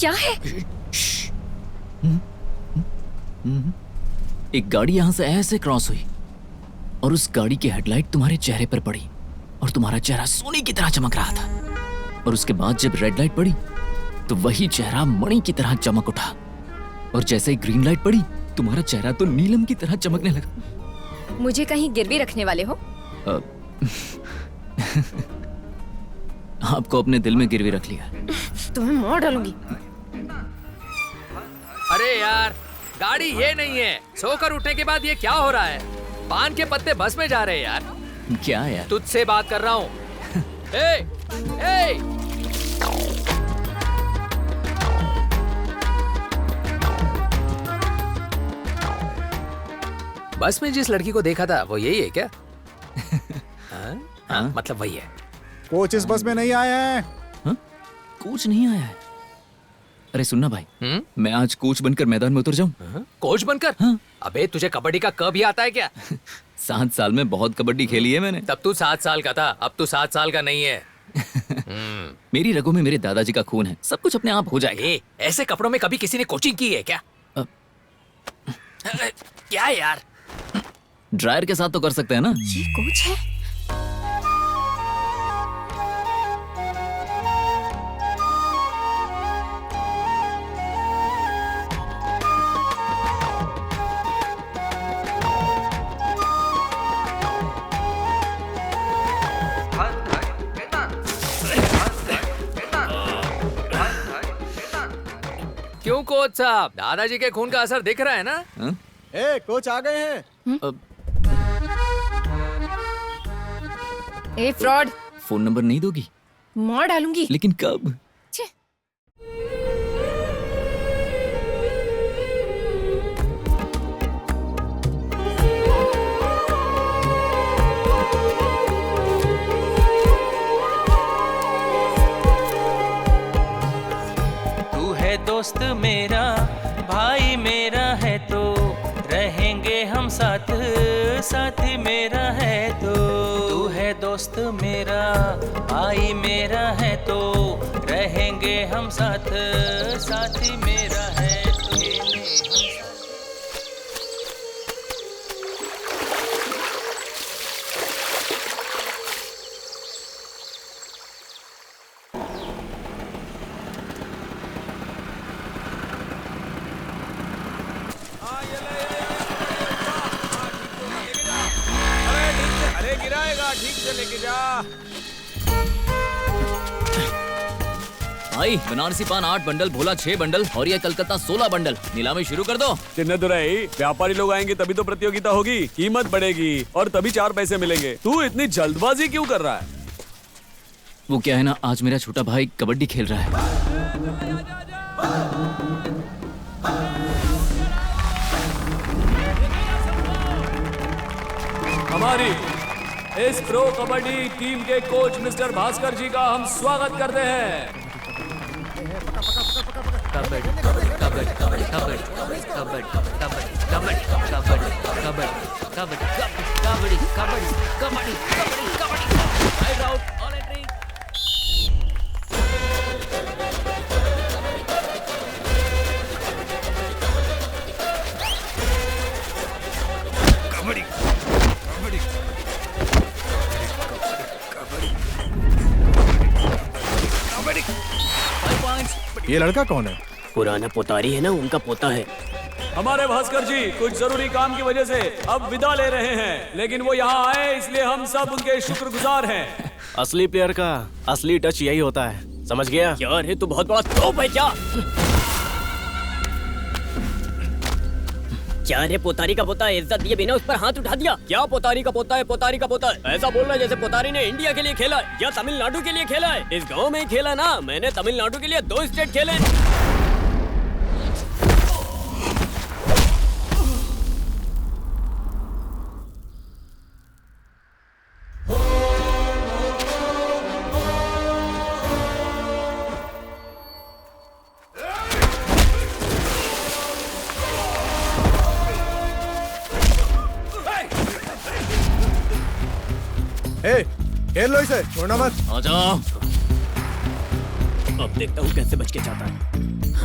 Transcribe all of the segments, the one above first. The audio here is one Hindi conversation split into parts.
क्या है? एक गाड़ी यहां से ऐसे क्रॉस हुई और उस गाड़ी की हेडलाइट तुम्हारे चेहरे पर पड़ी और तुम्हारा चेहरा सोने की तरह चमक रहा था। और उसके बाद जब रेड लाइट पड़ी तो वही चेहरा मणि की तरह चमक उठा और जैसे ही ग्रीन लाइट पड़ी तुम्हारा चेहरा तो नीलम की तरह चमकने लगा। मुझे कहीं गिरवी रखने वाले हो? आपको अपने दिल में गिरवी रख लिया। तुम्हें मार डालूंगी। अरे यार, गाड़ी ये नहीं है। सोकर उठने के बाद ये क्या हो रहा है? पान के पत्ते बस में जा रहे हैं यार। क्या है यार? तुझसे बात कर रहा हूँ। ए, ए! बस में जिस लड़की को देखा था वो यही है क्या? हाँ, मतलब वही है। कोच इस बस में नहीं आए हैं। हाँ? कोच नहीं आया है? अरे सुनना भाई, मैं आज कोच बनकर मैदान में उतर जाऊं? कोच बनकर? हाँ। अबे तुझे कबड्डी का क भी आता है क्या? 7 साल में बहुत कबड्डी खेली है मैंने। तब तू 7 साल का था, अब तू 7 साल का नहीं है। मेरी रगों में मेरे दादाजी का खून है, सब कुछ अपने आप हो जाएगा। ऐसे कपड़ों में कभी किसी ने कोचिंग की है क्या? क्या यार? ड्रायर के साथ तो कर सकते हैं ना? ये कोच है? क्यों कोच साहब, दादाजी के खून का असर दिख रहा है ना? ए, कोच आ गए हैं। ए फ्रॉड, फोन नंबर नहीं दोगी? मार डालूंगी। लेकिन कब? छे। तू है दोस्त मेरा, भाई मेरा है तो रहेंगे हम साथ, साथी मेरा है तो। तू है दोस्त मेरा, भाई मेरा है तो रहेंगे हम साथ, साथी मेरा है तो। अरे गिराएगा, ठीक से लेके जा। भाई बनारसी पान 8 बंडल, भोला 6 बंडल और ये कलकत्ता 16 बंडल। नीलामी शुरू कर दो। चिन्नदुराई, व्यापारी लोग आएंगे तभी तो प्रतियोगिता होगी, कीमत बढ़ेगी और तभी 4 पैसे मिलेंगे। तू इतनी जल्दबाजी क्यों कर रहा है? वो क्या है ना, आज मेरा छोटा भाई कबड्डी खेल रहा है। हमारी इस प्रो कबड्डी टीम के कोच मिस्टर भास्कर जी का हम स्वागत करते हैं। ये लड़का कौन है? पुराना पोतारी है ना, उनका पोता है। हमारे भास्कर जी कुछ जरूरी काम की वजह से अब विदा ले रहे हैं, लेकिन वो यहाँ आए इसलिए हम सब उनके शुक्रगुजार हैं। असली प्लेयर का असली टच यही होता है, समझ गया? क्या रे, तू बहुत बड़ा तोप है क्या? क्या रे, पोतारी का पोता है, इज्जत दिए बिना उस पर हाथ उठा दिया। क्या पोतारी का पोता है, पोतारी का पोता है? ऐसा बोल रहा है जैसे पोतारी ने इंडिया के लिए खेला है या तमिलनाडु के लिए खेला है। इस गांव में ही खेला ना, मैंने तमिलनाडु के लिए 2 स्टेट खेले। ए, खेल लो इसे, छोड़ना मत। आ जाओ। अब देखता हूँ कैसे बच के जाता है।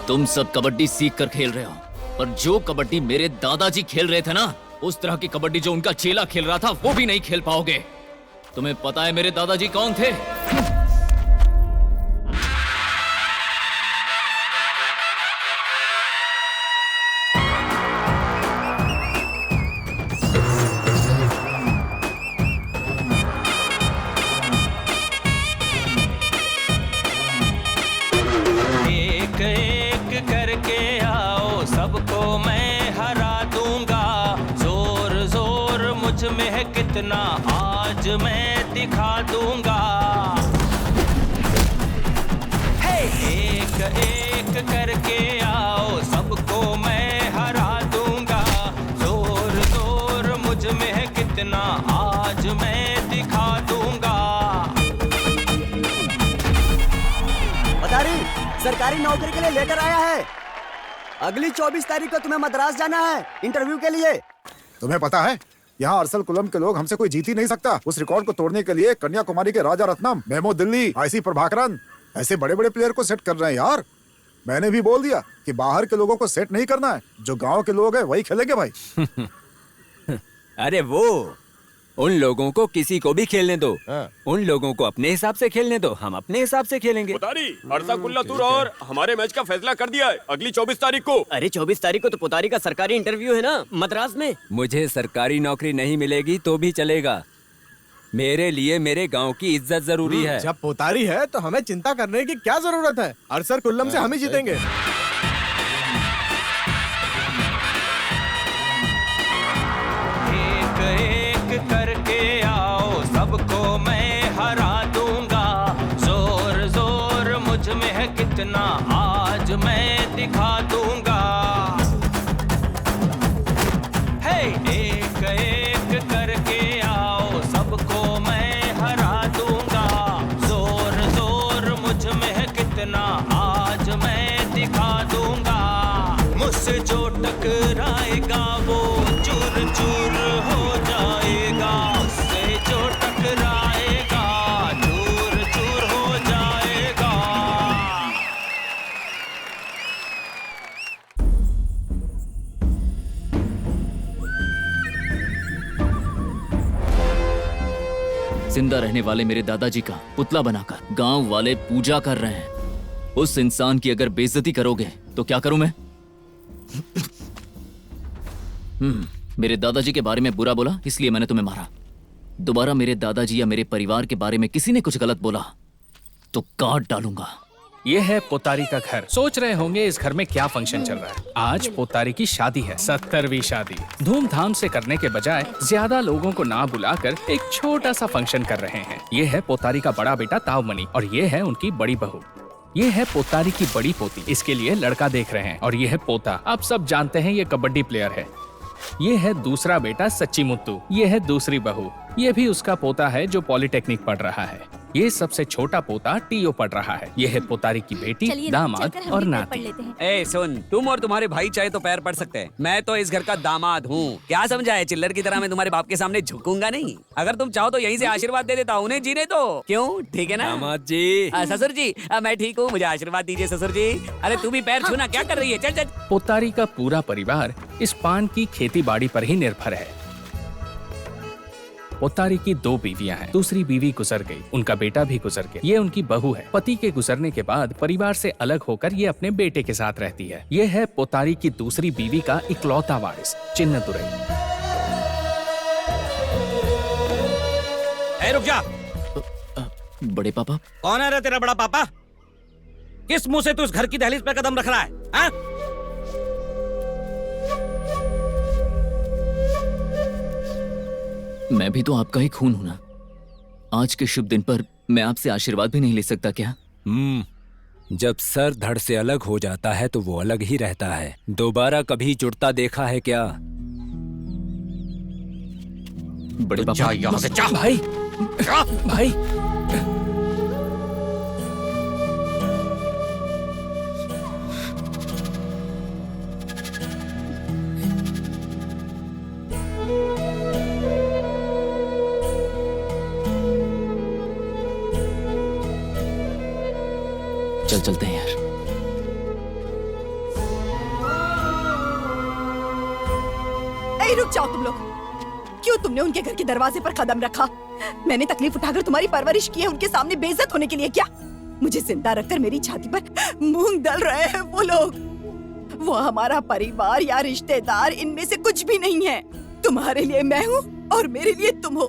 तुम सब कबड्डी सीख कर खेल रहे हो, पर जो कबड्डी मेरे दादाजी खेल रहे थे ना, उस तरह की कबड्डी जो उनका चेला खेल रहा था, वो भी नहीं खेल पाओगे। तुम्हें पता है मेरे दादाजी कौन थे? कितना आज मैं दिखा दूंगा। एक एक करके आओ, सबको मैं हरा दूंगा। जोर जोर मुझ में है कितना, आज मैं दिखा दूंगा। पतारी, सरकारी नौकरी के लिए लेटर आया है। अगली 24 तारीख को तुम्हें मद्रास जाना है इंटरव्यू के लिए। तुम्हें पता है यहाँ अरसल कुलम के लोग हमसे कोई जीत ही नहीं सकता। उस रिकॉर्ड को तोड़ने के लिए कन्याकुमारी के राजा रत्नम, मेमो दिल्ली, आईसी प्रभाकरन ऐसे बड़े बड़े प्लेयर को सेट कर रहे हैं यार। मैंने भी बोल दिया कि बाहर के लोगों को सेट नहीं करना है, जो गांव के लोग हैं वही खेलेंगे भाई। अरे वो उन लोगों को किसी को भी खेलने दो। उन लोगों को अपने हिसाब से खेलने दो, हम अपने हिसाब से खेलेंगे। पोतारी, अर्साकुल्लातुर और हमारे मैच का फैसला कर दिया है अगली 24 तारीख को। अरे 24 तारीख को तो पोतारी का सरकारी इंटरव्यू है ना मद्रास में। मुझे सरकारी नौकरी नहीं मिलेगी तो भी चलेगा, मेरे लिए मेरे गांव की इज्जत जरूरी है। जब पोतारी है तो हमें चिंता करने की क्या जरूरत है? अरसर कुल्लम से हम ही जीतेंगे। करके आओ, सबको मैं हरा दूंगा। जोर जोर मुझ में है कितना, आज मैं दिखा दूंगा। एक एक करके आओ, सबको मैं हरा दूंगा। जोर जोर मुझ में है कितना, आज मैं दिखा दूंगा। मुझसे जो टकराएगा वो चूर चूर हो जाएगा। उससे जो टकराएगा चूर चूर हो जाएगा। जिंदा रहने वाले मेरे दादाजी का पुतला बनाकर गांव वाले पूजा कर रहे हैं। उस इंसान की अगर बेइज्जती करोगे तो क्या करूं मैं? मेरे दादाजी के बारे में बुरा बोला इसलिए मैंने तुम्हें मारा। दोबारा मेरे दादाजी या मेरे परिवार के बारे में किसी ने कुछ गलत बोला तो काट डालूंगा। ये है पोतारी का घर। सोच रहे होंगे इस घर में क्या फंक्शन चल रहा है। आज पोतारी की शादी है, 70वीं शादी। धूमधाम से करने के बजाय ज्यादा लोगों को ना बुलाकर एक छोटा सा फंक्शन कर रहे हैं। ये है पोतारी का बड़ा बेटा तावमणि और ये है उनकी बड़ी बहू। ये है पोतारी की बड़ी पोती, इसके लिए लड़का देख रहे हैं। और ये है पोता, आप सब जानते हैं ये कबड्डी प्लेयर है। ये है दूसरा बेटा सच्ची मुत्तू, ये है दूसरी बहू, ये भी उसका पोता है जो पॉलिटेक्निक पढ़ रहा है। ये सबसे छोटा पोता टीओ पढ़ रहा है। ये है पोतारी की बेटी, दामाद और नाती। ए सुन, तुम और तुम्हारे भाई चाहे तो पैर पड़ सकते हैं, मैं तो इस घर का दामाद हूँ। क्या समझा है? चिल्लर की तरह मैं तुम्हारे बाप के सामने झुकूंगा नहीं। अगर तुम चाहो तो यहीं से आशीर्वाद दे देता हूँ, उन्हें जीने दो। क्यों? ठीक है ना दामाद जी? ससुर जी, मैं ठीक हूँ, मुझे आशीर्वाद दीजिए ससुर जी। अरे तू भी पैर छूना, क्या कर रही है? चल चल। पोतारी का पूरा परिवार इस पान की खेती बाड़ी पर ही निर्भर है। पोतारी की 2 बीवियां हैं। दूसरी बीवी गुजर गई, उनका बेटा भी गुजर गया। ये उनकी बहू है। पति के गुजरने के बाद परिवार से अलग होकर ये अपने बेटे के साथ रहती है। ये है पोतारी की दूसरी बीवी का इकलौता वारिस, चिन्नदुरई। रुक जा। बड़े पापा। कौन है रे तेरा बड़ा पापा? किस मुंह से तू इस घर की दहलीज पर कदम रख रहा है? हाँ? मैं भी तो आपका ही खून हूं ना। आज के शुभ दिन पर मैं आपसे आशीर्वाद भी नहीं ले सकता क्या? जब सर धड़ से अलग हो जाता है तो वो अलग ही रहता है। दोबारा कभी जुड़ता देखा है क्या? बड़े पापा यहाँ से जा। भाई भाई चलते हैं यार। रुक जाओ तुम लोग। क्यों तुमने उनके घर के दरवाजे पर कदम रखा? मैंने तकलीफ उठाकर तुम्हारी परवरिश की है, उनके सामने बेइज्जत होने के लिए क्या? मुझे जिंदा रखकर मेरी छाती पर मूंग दल रहे हैं वो लोग। वो हमारा परिवार या रिश्तेदार इनमें से कुछ भी नहीं है। तुम्हारे लिए मैं हूँ और मेरे लिए तुम हो,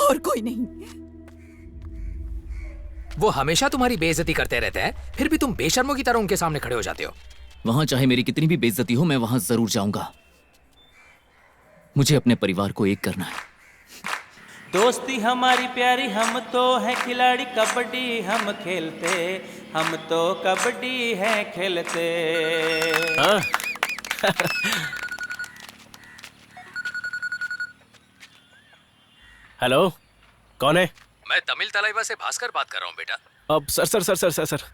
और कोई नहीं। वो हमेशा तुम्हारी बेइज्जती करते रहते हैं, फिर भी तुम बेशर्मों की तरह उनके सामने खड़े हो जाते हो। वहां चाहे मेरी कितनी भी बेइज्जती हो, मैं वहां जरूर जाऊंगा। मुझे अपने परिवार को एक करना है। दोस्ती हमारी प्यारी, हम तो है खिलाड़ी कबड्डी हम खेलते, हम तो कबड्डी है खेलते। हेलो, कौन है? मैं तमिल तलाइवा से भास्कर बात कर रहा हूँ बेटा। अब सर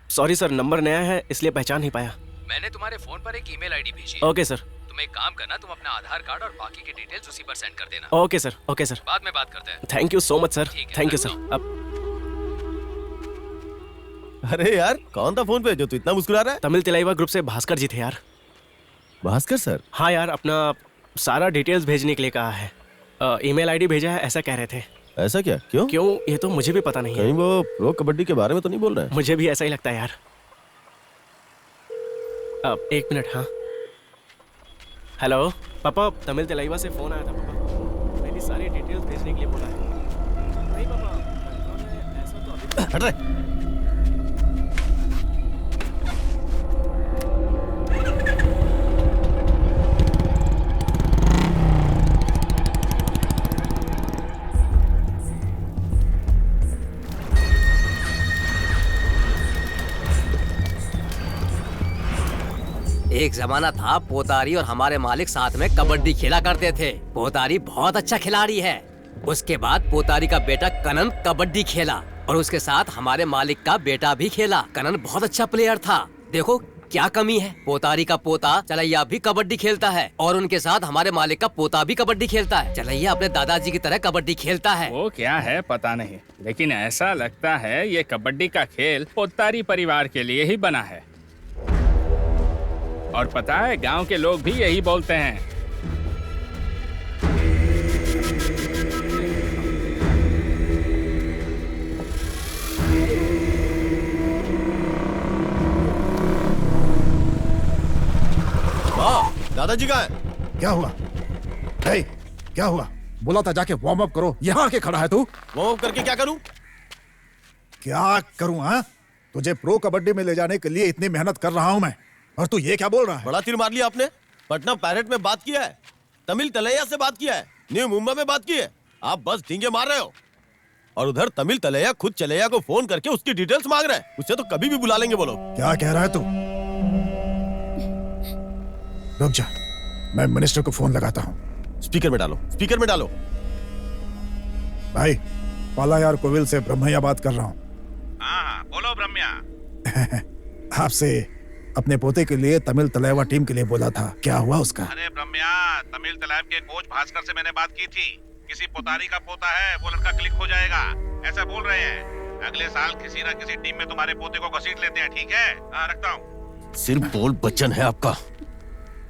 सॉरी सर, नंबर नया है इसलिए पहचान नहीं पाया। मैंने तुम्हारे फोन पर एक ईमेल आईडी भेजी है। Okay sir. तुम एक काम करना, तुम अपना आधार कार्ड और बाकी के डिटेल्स उसी पर सेंड कर देना। Okay sir, okay sir. बाद में बात करते हैं। Thank you so much sir, thank you sir. अब अरे यार, कौन था फोन पे जो तू इतना मुस्कुरा रहा है? तमिल तलाइवा ग्रुप से भास्कर जी थे यार। भास्कर सर? हाँ यार, अपना सारा डिटेल्स भेजने के लिए कहा है। ईमेल आईडी भेजा है ऐसा कह रहे थे। ऐसा क्या? क्यों ये तो मुझे भी पता नहीं है। कहीं वो प्रो कबड्डी के बारे में तो नहीं बोल रहे हैं? मुझे भी ऐसा ही लगता है यार। अब 1 मिनट। हाँ हेलो पापा, तमिल तलाइवा से फोन आया था पापा, मेरी सारी डिटेल्स भेजने के लिए बोला है। नहीं पापा, ऐसा तो अभी हट रहे। एक जमाना था पोतारी और हमारे मालिक साथ में कबड्डी खेला करते थे। पोतारी बहुत अच्छा खिलाड़ी है। उसके बाद पोतारी का बेटा कनन कबड्डी खेला और उसके साथ हमारे मालिक का बेटा भी खेला। कनन बहुत अच्छा प्लेयर था। देखो क्या कमी है, पोतारी का पोता चलैया भी कबड्डी खेलता है और उनके साथ हमारे मालिक का पोता भी कबड्डी खेलता है। चलैया अपने दादाजी की तरह कबड्डी खेलता है। वो क्या है पता नहीं, लेकिन ऐसा लगता है ये कबड्डी का खेल पोतारी परिवार के लिए ही बना है। और पता है, गांव के लोग भी यही बोलते हैं। दादाजी कहाँ है? क्या हुआ? हे, क्या हुआ? बोला था जाके वार्म अप करो, यहाँ आके खड़ा है तू। वार्म अप करके क्या करूं? क्या करूं? हाँ, तुझे प्रो कबड्डी में ले जाने के लिए इतनी मेहनत कर रहा हूं मैं, और तू ये क्या बोल रहा है? बड़ा तीर मार लिया आपने। पटना पैरेट में बात किया है, तमिल तलैया से बात किया है, न्यू मुंबई में बात की है। आप बस ढींगे मार रहे हो। और उधर तमिल तलैया खुद चलैया को फोन करके उसकी डिटेल्स मांग रहा है। उससे तो कभी भी बुला लेंगे वो लोग। क्या कह रहा है तू? रुक जा, मैं मिनिस्टर को फोन लगाता हूँ। स्पीकर में डालो, स्पीकर में डालो। भाई, पालायार कोविल से ब्रह्मैया बात कर रहा हूँ। हाँ, बोलो ब्रह्मया। आपसे अपने पोते के लिए तमिल तलैवा टीम के लिए बोला था, क्या हुआ उसका? अरे ब्रह्मया, तमिल तलाब के कोच भास्कर से मैंने बात की थी। किसी पोतारी का पोता है, वो लड़का क्लिक हो जाएगा, ऐसा बोल रहे हैं। अगले साल किसी ना किसी टीम में तुम्हारे पोते को घसीट लेते हैं, ठीक है? हाँ, रखता हूँ। सिर्फ बोल बच्चन है आपका।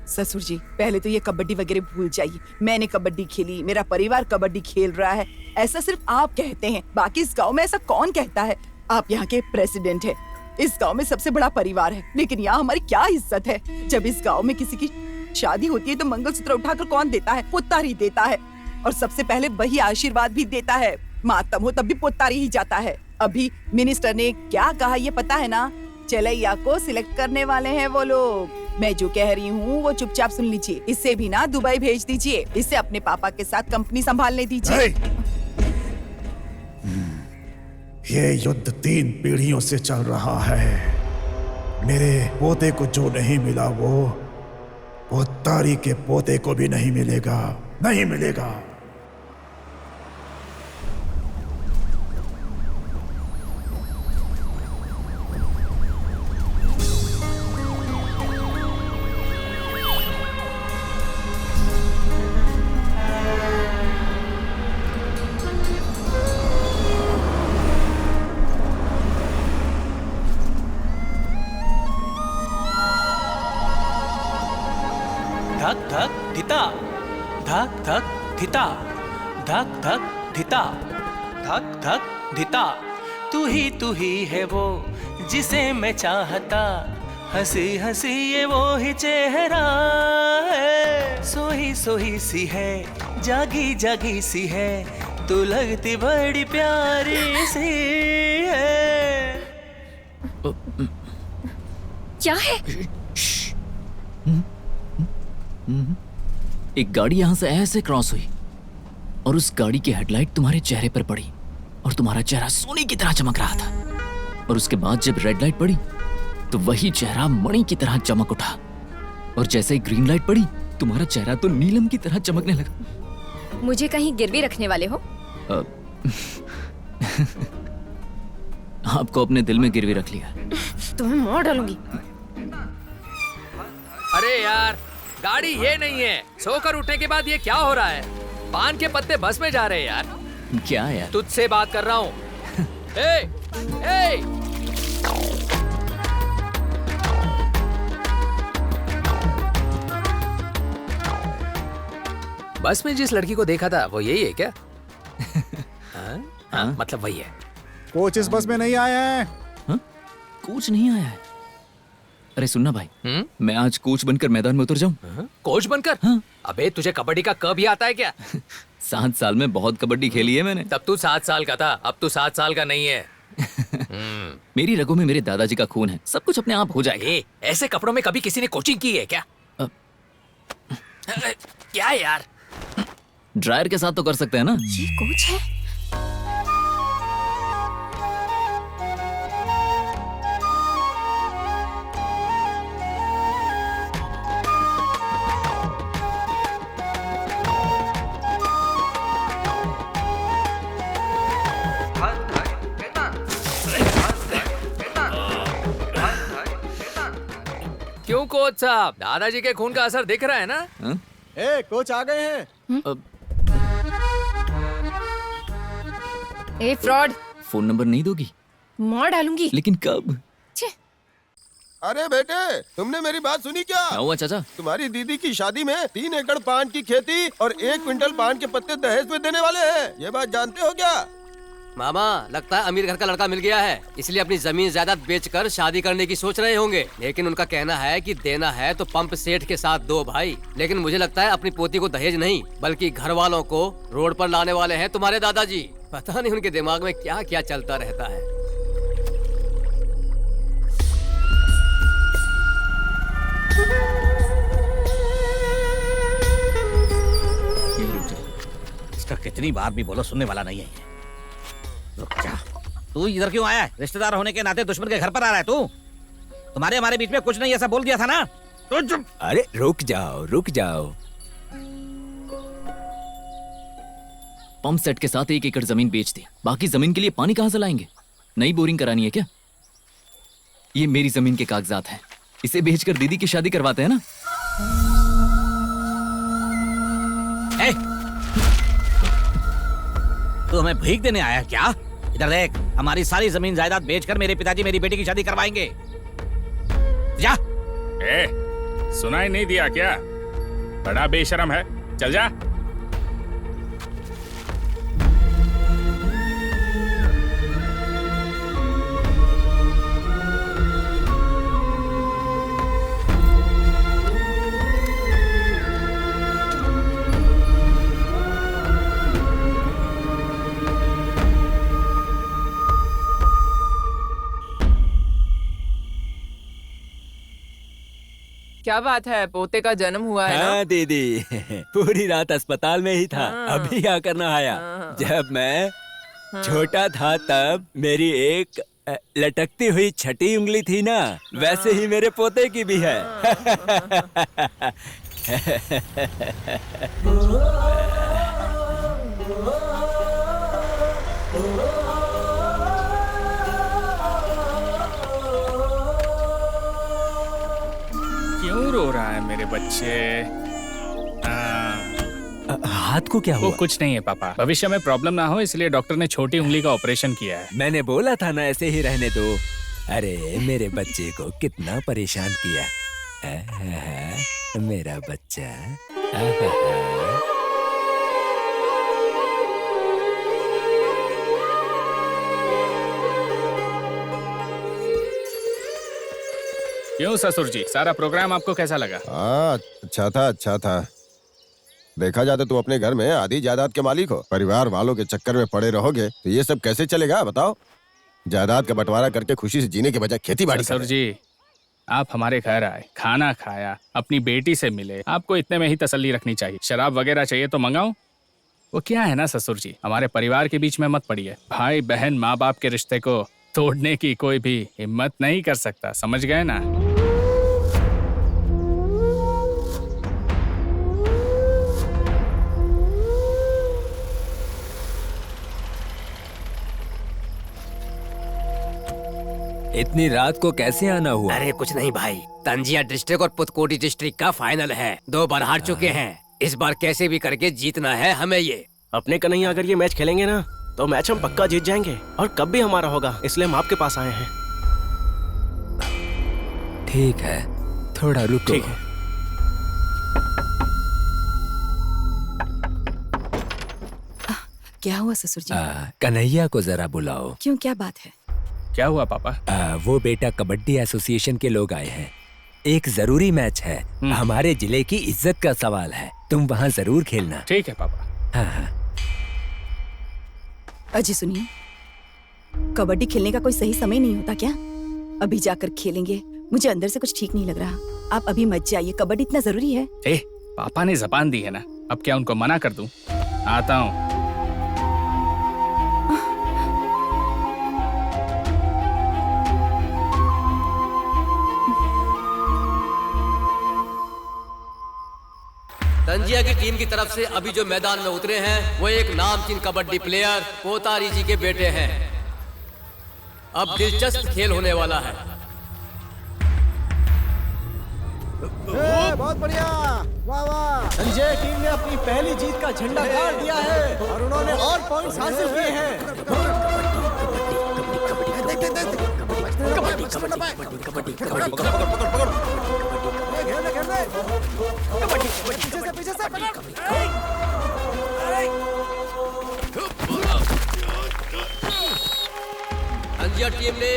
ससुर जी, पहले तो ये कबड्डी वगैरह भूल जाइए। मैंने कबड्डी खेली, मेरा परिवार कबड्डी खेल रहा है, ऐसा सिर्फ आप कहते हैं। बाकी इस गांव में ऐसा कौन कहता है? आप यहाँ के प्रेसिडेंट हैं, इस गांव में सबसे बड़ा परिवार है, लेकिन यहाँ हमारी क्या इज्जत है? जब इस गांव में किसी की शादी होती है तो मंगलसूत्र उठाकर कौन देता है? पुतारी देता है, और सबसे पहले वही आशीर्वाद भी देता है। मातम हो तब भी पुतारी ही जाता है। अभी मिनिस्टर ने क्या कहा ये पता है ना? चलैया को सिलेक्ट करने वाले हैं वो लोग। मैं जो कह रही हूँ वो चुपचाप सुन लीजिए। इससे भी ना दुबई भेज दीजिए, इससे अपने पापा के साथ कंपनी संभालने दीजिए। ये युद्ध 3 पीढ़ियों से चल रहा है। मेरे पोते को जो नहीं मिला वो पोतारी के पोते को भी नहीं मिलेगा, नहीं मिलेगा। धक धक धिता, धक धक धिता, धक धक धिता, धक धक धिता। तू ही है वो जिसे मैं चाहता, हंसी हंसी ये वो ही चेहरा है। सोही सोही सी है, जागी जागी सी है, तू लगती बड़ी प्यारी सी है। क्या है? एक गाड़ी यहां से ऐसे क्रॉस हुई और उस गाड़ी की हेडलाइट तुम्हारे चेहरे पर पड़ी और तुम्हारा चेहरा सोने की तरह चमक रहा था। और उसके बाद जब रेड लाइट पड़ी तो वही चेहरा मणि की तरह चमक उठा, और जैसे ही ग्रीन लाइट पड़ी तुम्हारा चेहरा तो नीलम की तरह चमकने लगा। मुझे कहीं गिरवी रखने वाले हो? आपको अपने दिल में गिरवी रख लिया। तुम्हें मार डालूंगी। अरे यार, गाड़ी ये नहीं है। सोकर उठने के बाद ये क्या हो रहा है? पान के पत्ते बस में जा रहे हैं यार। क्या यार? तुझसे बात कर रहा हूँ। ए, ए! बस में जिस लड़की को देखा था वो यही है क्या? हाँ? मतलब वही है। कोच इस बस में नहीं आए हैं। हाँ? कोच नहीं आया है? अरे सुनना भाई, मैं आज कोच बनकर मैदान में उतर जाऊं? कोच बनकर? हाँ। अबे तुझे कबड्डी का क भी आता है क्या? 7 साल में बहुत कबड्डी खेली है मैंने। तब तू 7 साल का था, अब तू 7 साल का नहीं है। मेरी रगों में मेरे दादाजी का खून है, सब कुछ अपने आप हो जाएगा। ऐसे कपड़ों में कभी किसी ने कोचिंग की है क्या? क्या यार? ड्रायर के साथ तो कर सकते हैं ना? ये कोच है? क्यों कोच साहब, दादाजी के खून का असर दिख रहा है ना? ए, कोच आ गए हैं। ए फ्रॉड, फोन नंबर नहीं दोगी? मार डालूंगी। लेकिन कब? अरे बेटे, तुमने मेरी बात सुनी क्या? हुआ चाचा? तुम्हारी दीदी की शादी में 3 एकड़ पान की खेती और 1 क्विंटल पान के पत्ते दहेज में देने वाले हैं। ये बात जानते हो क्या? मामा, लगता है अमीर घर का लड़का मिल गया है, इसलिए अपनी जमीन जायदाद बेचकर शादी करने की सोच रहे होंगे। लेकिन उनका कहना है कि देना है तो पंप सेठ के साथ दो भाई। लेकिन मुझे लगता है अपनी पोती को दहेज नहीं बल्कि घर वालों को रोड पर लाने वाले हैं तुम्हारे दादाजी। पता नहीं उनके दिमाग में क्या क्या चलता रहता है। इसका कितनी बार भी बोलो, सुनने वाला नहीं है ये। रुक जा, तू इधर क्यों आया है? रिश्तेदार होने के नाते दुश्मन के घर पर आ रहा है तू? तुम्हारे हमारे बीच में कुछ नहीं, ऐसा बोल दिया था ना? तो चुप। अरे रुक जाओ रुक जाओ। पंप सेट के साथ 1 एकड़ जमीन बेच दी। बाकी जमीन के लिए पानी कहां से लाएंगे? नई बोरिंग करानी है क्या? ये मेरी जमीन के कागजात हैं, इसे बेचकर दीदी की शादी करवाते हैं ना। तू हमें भीख देने आया क्या? इधर देख, हमारी सारी जमीन जायदाद बेचकर मेरे पिताजी मेरी बेटी की शादी करवाएंगे। जा। सुनाई नहीं दिया क्या? बड़ा बेशरम है, चल जा। क्या बात है, पोते का जन्म हुआ है ना? हाँ दीदी, पूरी रात अस्पताल में ही था। अभी आकर नहाया। जब मैं छोटा था तब मेरी एक लटकती हुई छठी उंगली थी ना, वैसे ही मेरे पोते की भी है। क्यों रो रहा है मेरे बच्चे? हाथ को क्या हुआ? वो कुछ नहीं है पापा, भविष्य में प्रॉब्लम ना हो इसलिए डॉक्टर ने छोटी उंगली का ऑपरेशन किया है। मैंने बोला था ना ऐसे ही रहने दो। अरे मेरे बच्चे को कितना परेशान किया। मेरा बच्चा। क्यों ससुर जी, सारा प्रोग्राम आपको कैसा लगा? हाँ, अच्छा था। देखा जाए तो तुम अपने घर में आधी जायदाद के मालिक हो। परिवार वालों के चक्कर में पड़े रहोगे तो ये सब कैसे चलेगा बताओ? जायदाद का बंटवारा करके खुशी से जीने के बजाय खेती बाड़ी। ससुर जी, आप हमारे घर आए, खाना खाया, अपनी बेटी से मिले, आपको इतने में ही तसल्ली रखनी चाहिए। शराब वगैरह चाहिए तो मंगाऊं? वो क्या है ना ससुर जी, हमारे परिवार के बीच में मत पड़िए। भाई बहन माँ बाप के रिश्ते को तोड़ने की कोई भी हिम्मत नहीं कर सकता, समझ गए ना? इतनी रात को कैसे आना हुआ? अरे कुछ नहीं भाई, तंजिया डिस्ट्रिक्ट और पुतकोटी डिस्ट्रिक्ट का फाइनल है। 2 बार हार चुके हैं, इस बार कैसे भी करके जीतना है हमें। ये अपने कन्हैया अगर ये मैच खेलेंगे ना तो मैच हम पक्का जीत जाएंगे और कब भी हमारा होगा, इसलिए हम आपके पास आए हैं। ठीक है, थोड़ा रुको। ठीक है। क्या हुआ ससुर जी? कन्हैया को जरा बुलाओ। क्यों, क्या बात है? क्या हुआ पापा? वो बेटा कबड्डी एसोसिएशन के लोग आए हैं। एक जरूरी मैच है, हमारे जिले की इज्जत का सवाल है। तुम वहाँ जरूर खेलना। ठीक है पापा। हाँ। अजय सुनिए, कबड्डी खेलने का कोई सही समय नहीं होता क्या? अभी जाकर खेलेंगे, मुझे अंदर से कुछ ठीक नहीं लग रहा। आप अभी मत जाइए, कबड्डी इतना जरूरी है। पापा ने जबान दी है ना, अब क्या उनको मना कर दूं? आता हूँ। तंजिया की टीम की तरफ से अभी जो मैदान में उतरे हैं वो एक नामचीन कबड्डी प्लेयर पोतारी जी के बेटे हैं। अब दिलचस्प खेल होने वाला है। बहुत बढ़िया, वाह वाह। संजय टीम ने अपनी पहली जीत का झंडा गाड़ दिया है और उन्होंने और पॉइंट्स हासिल किए हैं। तंजिया टीम ने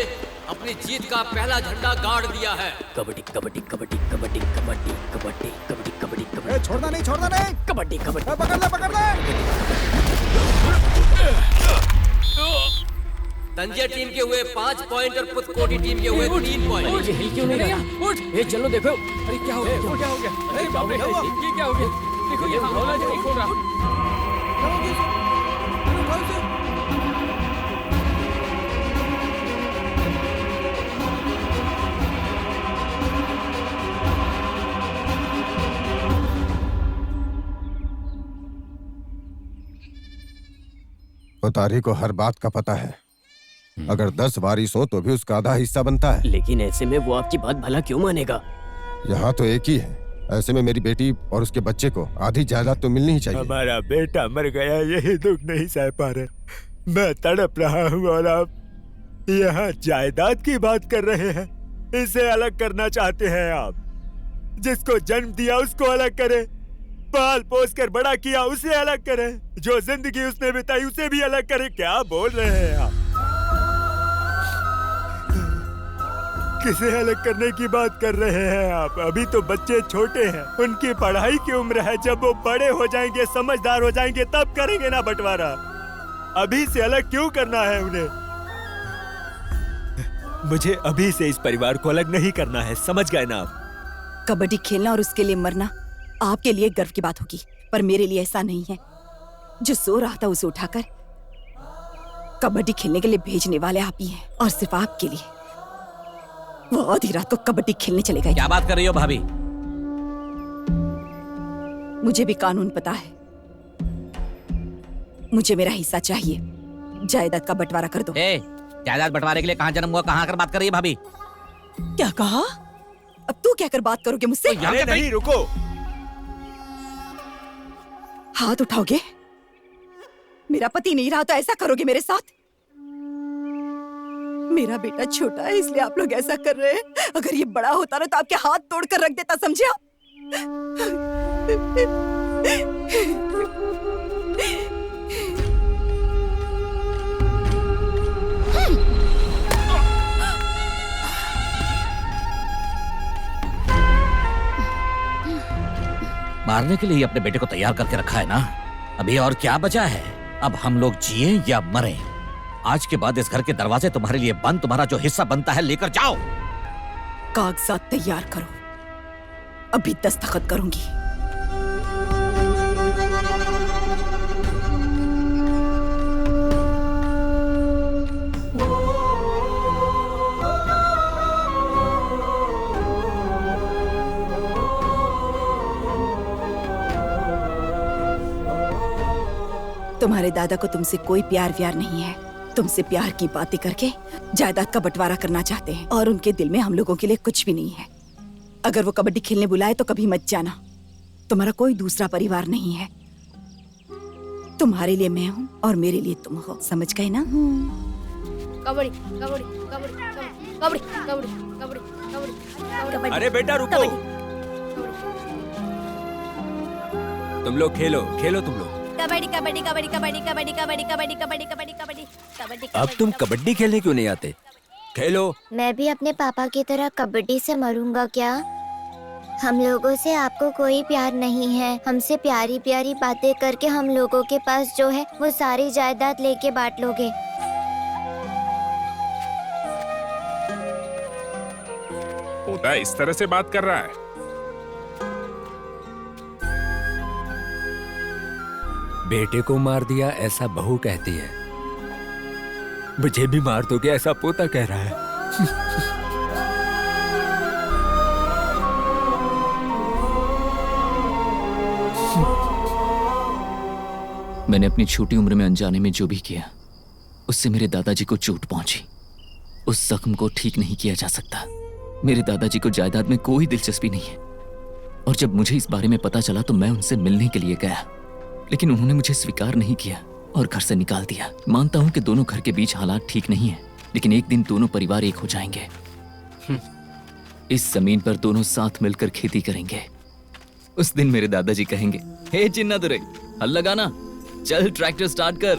अपनी जीत का पहला झंडा गाड़ दिया है। कबड्डी कबड्डी कबड्डी कबड्डी कबड्डी कबड्डी कबड्डी कबड्डी कबड्डी। छोड़ना नहीं। कबड्डी कबड्डी पकड़ ले। तंजिया टीम के हुए 5 पॉइंट और पुतकोटी टीम के हुए 3 पॉइंट। हिल क्यों नहीं रहा? ये चलो देखो। अरे क्या हो गया? अरे बाप रे, ये क्या हो गया? देखो ये हौला जो नहीं खोल रहा। पोतारी को हर बात का पता है। अगर 10 वारिस हो तो भी उसका आधा हिस्सा बनता है। लेकिन ऐसे में वो आपकी बात भला क्यों मानेगा? यहाँ तो एक ही है। ऐसे में मेरी बेटी और उसके बच्चे को आधी जायदाद तो मिलनी ही चाहिए। हमारा बेटा मर गया, यही दुख नहीं सह पा रहे। मैं तड़प रहा हूँ और आप यहाँ जायदाद की बात कर रहे हैं। इसे अलग करना चाहते हैं आप। जिसको जन्म दिया उसको अलग करें, पाल पोस कर बड़ा किया उसे अलग करें, जो जिंदगी उसने बिताई उसे भी अलग करें। क्या बोल रहे हैं आप? किसे अलग करने की बात कर रहे हैं आप? अभी तो बच्चे छोटे हैं, उनकी पढ़ाई की उम्र है। जब वो बड़े हो जाएंगे, समझदार हो जाएंगे, तब करेंगे ना बंटवारा। अभी से अलग क्यों करना है उन्हें? मुझे अभी से इस परिवार को अलग नहीं करना है, समझ गए ना आप? कबड्डी खेलना और उसके लिए मरना आपके लिए गर्व की बात होगी, पर मेरे लिए ऐसा नहीं है। जो सो रहा था उसे उठाकर कबड्डी खेलने के लिए भेजने वाले आप ही हैं, और सिर्फ आपके लिए। वो आधी रात को कबड्डी खेलने चले गए। क्या बात कर रही हो भाभी? मुझे भी कानून पता है। मुझे मेरा हिस्सा चाहिए। जायदाद का बंटवारा कर दो। जायदाद बंटवारे के लिए कहाँ जन्म हुआ, कहाँ आकर बात कर रही है भाभी? क्या कहा? अब तू क्या कर बात करोगे मुझसे? नहीं, रुको। हाथ उठाओगे? मेरा पति नहीं रहा तो ऐसा करोगे मेरे साथ? मेरा बेटा छोटा है इसलिए आप लोग ऐसा कर रहे हैं। अगर ये बड़ा होता ना तो आपके हाथ तोड़कर रख देता, समझे आप? मारने के लिए अपने बेटे को तैयार करके रखा है ना। अभी और क्या बचा है? अब हम लोग जिए या मरे, आज के बाद इस घर के दरवाजे तुम्हारे लिए बंद। तुम्हारा जो हिस्सा बनता है लेकर जाओ। कागजात तैयार करो, अभी दस्तखत करूंगी। तुम्हारे दादा को तुमसे कोई प्यार व्यार नहीं है। तुमसे प्यार की बातें करके जायदाद का बंटवारा करना चाहते हैं, और उनके दिल में हम लोगों के लिए कुछ भी नहीं है। अगर वो कबड्डी खेलने बुलाए तो कभी मत जाना। तुम्हारा कोई दूसरा परिवार नहीं है। तुम्हारे लिए मैं हूँ और मेरे लिए तुम हो, समझ गए ना? कबड्डी कबड्डी कबड्डी कबड्डी कबड्डी कबड्डी कबड्डी। अरे बेटा रुको। तुम लोग खेलो खेलो तुम लोग। कबड्डी कबड्डी कबड्डी कबड्डी कबड्डी कबड्डी कबड्डी कबड्डी कबड्डी कबड्डी कबड्डी। अब तुम कबड्डी खेलने क्यों नहीं आते? खेलो। मैं भी अपने पापा की तरह कबड्डी से मरूंगा क्या? हम लोगों से आपको कोई प्यार नहीं है। हमसे प्यारी प्यारी बातें करके हम लोगों के पास जो है वो सारी जायदाद लेके बांट लोगे। पोता इस तरह से बात कर रहा है। बेटे को मार दिया ऐसा बहू कहती है, मुझे भी मार दोगे ऐसा पोता कह रहा है। मैंने अपनी छोटी उम्र में अनजाने में जो भी किया उससे मेरे दादाजी को चोट पहुंची। उस जख्म को ठीक नहीं किया जा सकता। मेरे दादाजी को जायदाद में कोई दिलचस्पी नहीं है, और जब मुझे इस बारे में पता चला तो मैं उनसे मिलने के लिए गया, लेकिन उन्होंने मुझे स्वीकार नहीं किया और घर से निकाल दिया। मानता हूं कि दोनों घर के बीच हालात ठीक नहीं है, लेकिन एक दिन दोनों परिवार एक हो जाएंगे। इस जमीन पर दोनों साथ मिलकर खेती करेंगे। उस दिन मेरे दादाजी कहेंगे, हे चिन्नादुरई, हल लगाना, चल ट्रैक्टर स्टार्ट कर।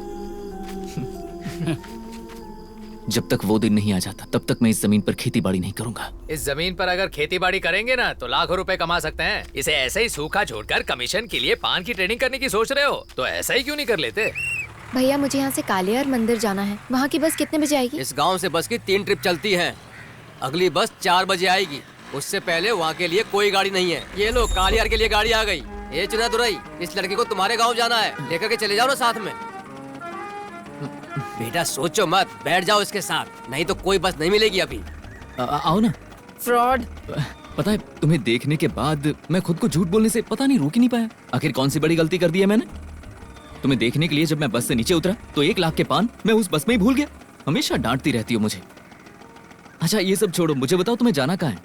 जब तक वो दिन नहीं आ जाता तब तक मैं इस जमीन पर खेती बाड़ी नहीं करूंगा। इस जमीन पर अगर खेती बाड़ी करेंगे ना तो लाखों रुपए कमा सकते हैं। इसे ऐसे ही सूखा छोड़कर कमीशन के लिए पान की ट्रेडिंग करने की सोच रहे हो तो ऐसा ही क्यों नहीं कर लेते? भैया मुझे यहाँ से कालियार मंदिर जाना है। वहाँ की बस कितने बजे आएगी? इस गांव से बस की 3 ट्रिप चलती है। अगली बस 4 बजे आएगी। उससे पहले वहाँ के लिए कोई गाड़ी नहीं है। ये लो कालियार के लिए गाड़ी आ गई। ये चिन्नादुरई, इस लड़के को तुम्हारे गाँव जाना है, लेकर के चले जाओ ना साथ में। बेटा सोचो मत, बैठ जाओ इसके साथ, नहीं तो कोई बस नहीं मिलेगी अभी। आओ ना। फ्रॉड। पता है तुम्हें देखने के बाद मैं खुद को झूठ बोलने से पता नहीं रोक ही नहीं पाया। आखिर कौन सी बड़ी गलती कर दी है मैंने? तुम्हें देखने के लिए जब मैं बस से नीचे उतरा तो 1 लाख के पान मैं उस बस में ही भूल गया। हमेशा डांटती रहती हो मुझे। अच्छा ये सब छोड़ो, मुझे बताओ तुम्हें जाना कहाँ है?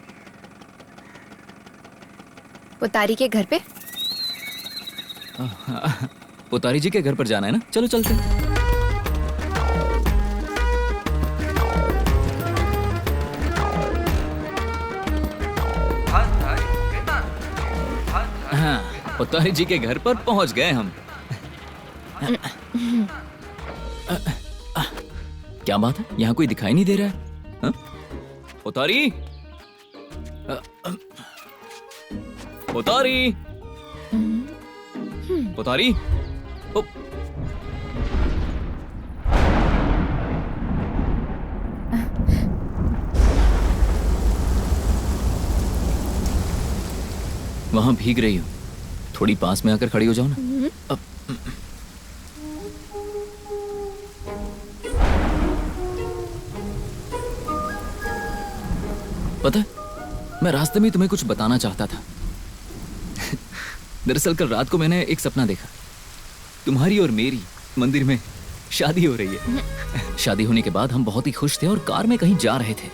पुतारी के घर पे। पुतारी जी के घर पर जाना है ना, चलो चलते हैं। हाँ, पुतारी जी के घर पर पहुंच गए हम। क्या बात है, यहाँ कोई दिखाई नहीं दे रहा है? हाँ? पुतारी, पुतारी, पुतारी, वहां भीग रही हो, थोड़ी पास में आकर खड़ी हो जाओ ना। पता है, मैं रास्ते में तुम्हें कुछ बताना चाहता था। दरअसल कल रात को मैंने एक सपना देखा, तुम्हारी और मेरी मंदिर में शादी हो रही है। शादी होने के बाद हम बहुत ही खुश थे और कार में कहीं जा रहे थे,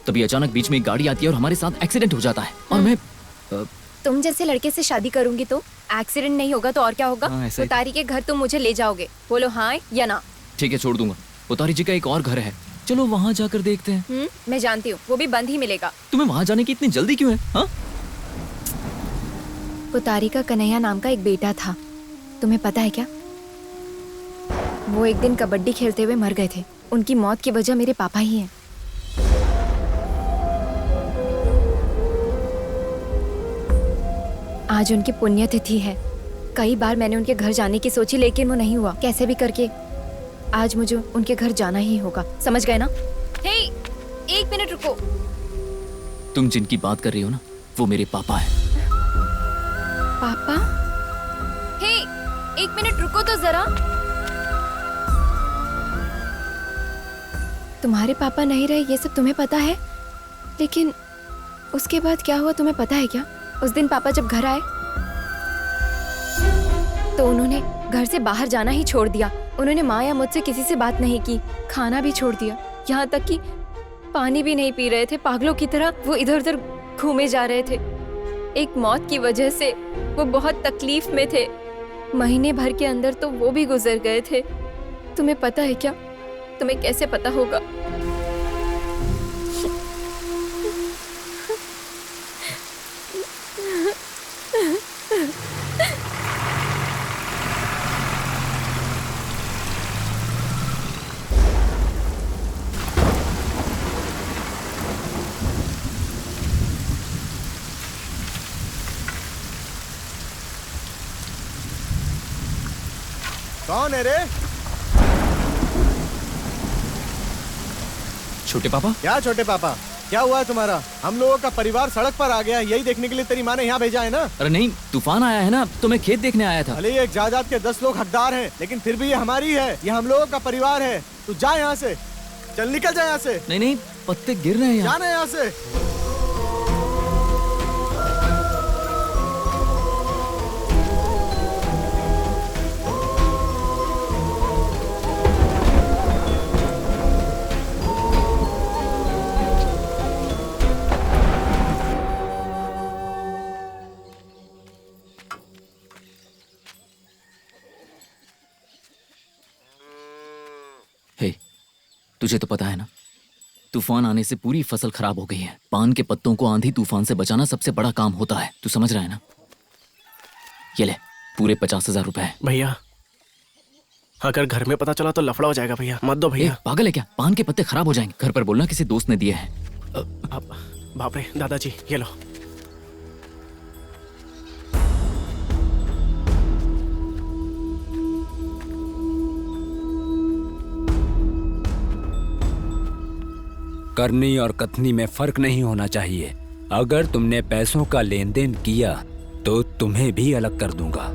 तभी अचानक बीच में एक गाड़ी आती है और हमारे साथ एक्सीडेंट हो जाता है। और मैं तुम जैसे लड़के से शादी करूंगी तो एक्सीडेंट नहीं होगा तो और क्या होगा? हाँ, ऐसा ही। पुतारी के घर तुम मुझे ले जाओगे, बोलो हाँ या ना? ठीक है, छोड़ दूंगा। पुतारी जी का एक और घर है, चलो वहां जाकर देखते हैं। मैं जानती हूँ, वो भी बंद ही मिलेगा। तुम्हें वहां जाने की इतनी जल्दी क्यों है? हाँ? पुतारी का कन्हैया नाम का एक बेटा था, तुम्हें पता है क्या? वो एक दिन कबड्डी खेलते हुए मर गए थे। उनकी मौत की वजह मेरे पापा ही हैं। आज उनकी पुण्यतिथि है। कई बार मैंने उनके घर जाने की सोची लेकिन वो नहीं हुआ। कैसे भी करके आज मुझे उनके घर जाना ही होगा, समझ गए ना? हे, 1 मिनट रुको। तुम जिनकी बात कर रही हो ना, वो मेरे पापा है। पापा? हे, 1 मिनट रुको तो जरा। तुम्हारे पापा नहीं रहे ये सब तुम्हें पता है, लेकिन उसके बाद क्या हुआ तुम्हें पता है क्या? उस दिन पापा जब घर आए तो उन्होंने घर से बाहर जाना ही छोड़ दिया। उन्होंने माँ या मुझसे किसी से बात नहीं की, खाना भी छोड़ दिया, यहाँ तक कि पानी भी नहीं पी रहे थे। पागलों की तरह वो इधर उधर घूमे जा रहे थे। एक मौत की वजह से वो बहुत तकलीफ में थे। महीने भर के अंदर तो वो भी गुजर गए थे। तुम्हें पता है क्या? तुम्हें कैसे पता होगा? कौन है रे? छोटे पापा? क्या छोटे पापा? क्या हुआ है तुम्हारा? हम लोगों का परिवार सड़क पर आ गया है, यही देखने के लिए तेरी माँ ने यहाँ भेजा है ना? अरे नहीं, तूफान आया है ना, तो मैं खेत देखने आया था। भले ये एक जायदाद के 10 लोग हकदार हैं, लेकिन फिर भी ये हमारी है, ये हम लोगों का परिवार है। तू जा यहाँ से, चल निकल जा यहाँ से। नहीं नहीं, पत्ते गिर रहे हैं। जाना यहाँ से। हे, तुझे तो पता है ना, तूफान आने से पूरी फसल खराब हो गई है। पान के पत्तों को आंधी तूफान से बचाना सबसे बड़ा काम होता है, तू समझ रहा है ना? ये ले, पूरे 50,000 रुपए है। भैया, अगर घर में पता चला तो लफड़ा हो जाएगा भैया, मत दो भैया। पागल है क्या? पान के पत्ते खराब हो जाएंगे। घर पर बोलना किसी दोस्त ने दिए हैं। बाप रे, दादाजी ये लो। करनी और कथनी में फर्क नहीं होना चाहिए। अगर तुमने पैसों का लेन देन किया तो तुम्हें भी अलग कर दूंगा।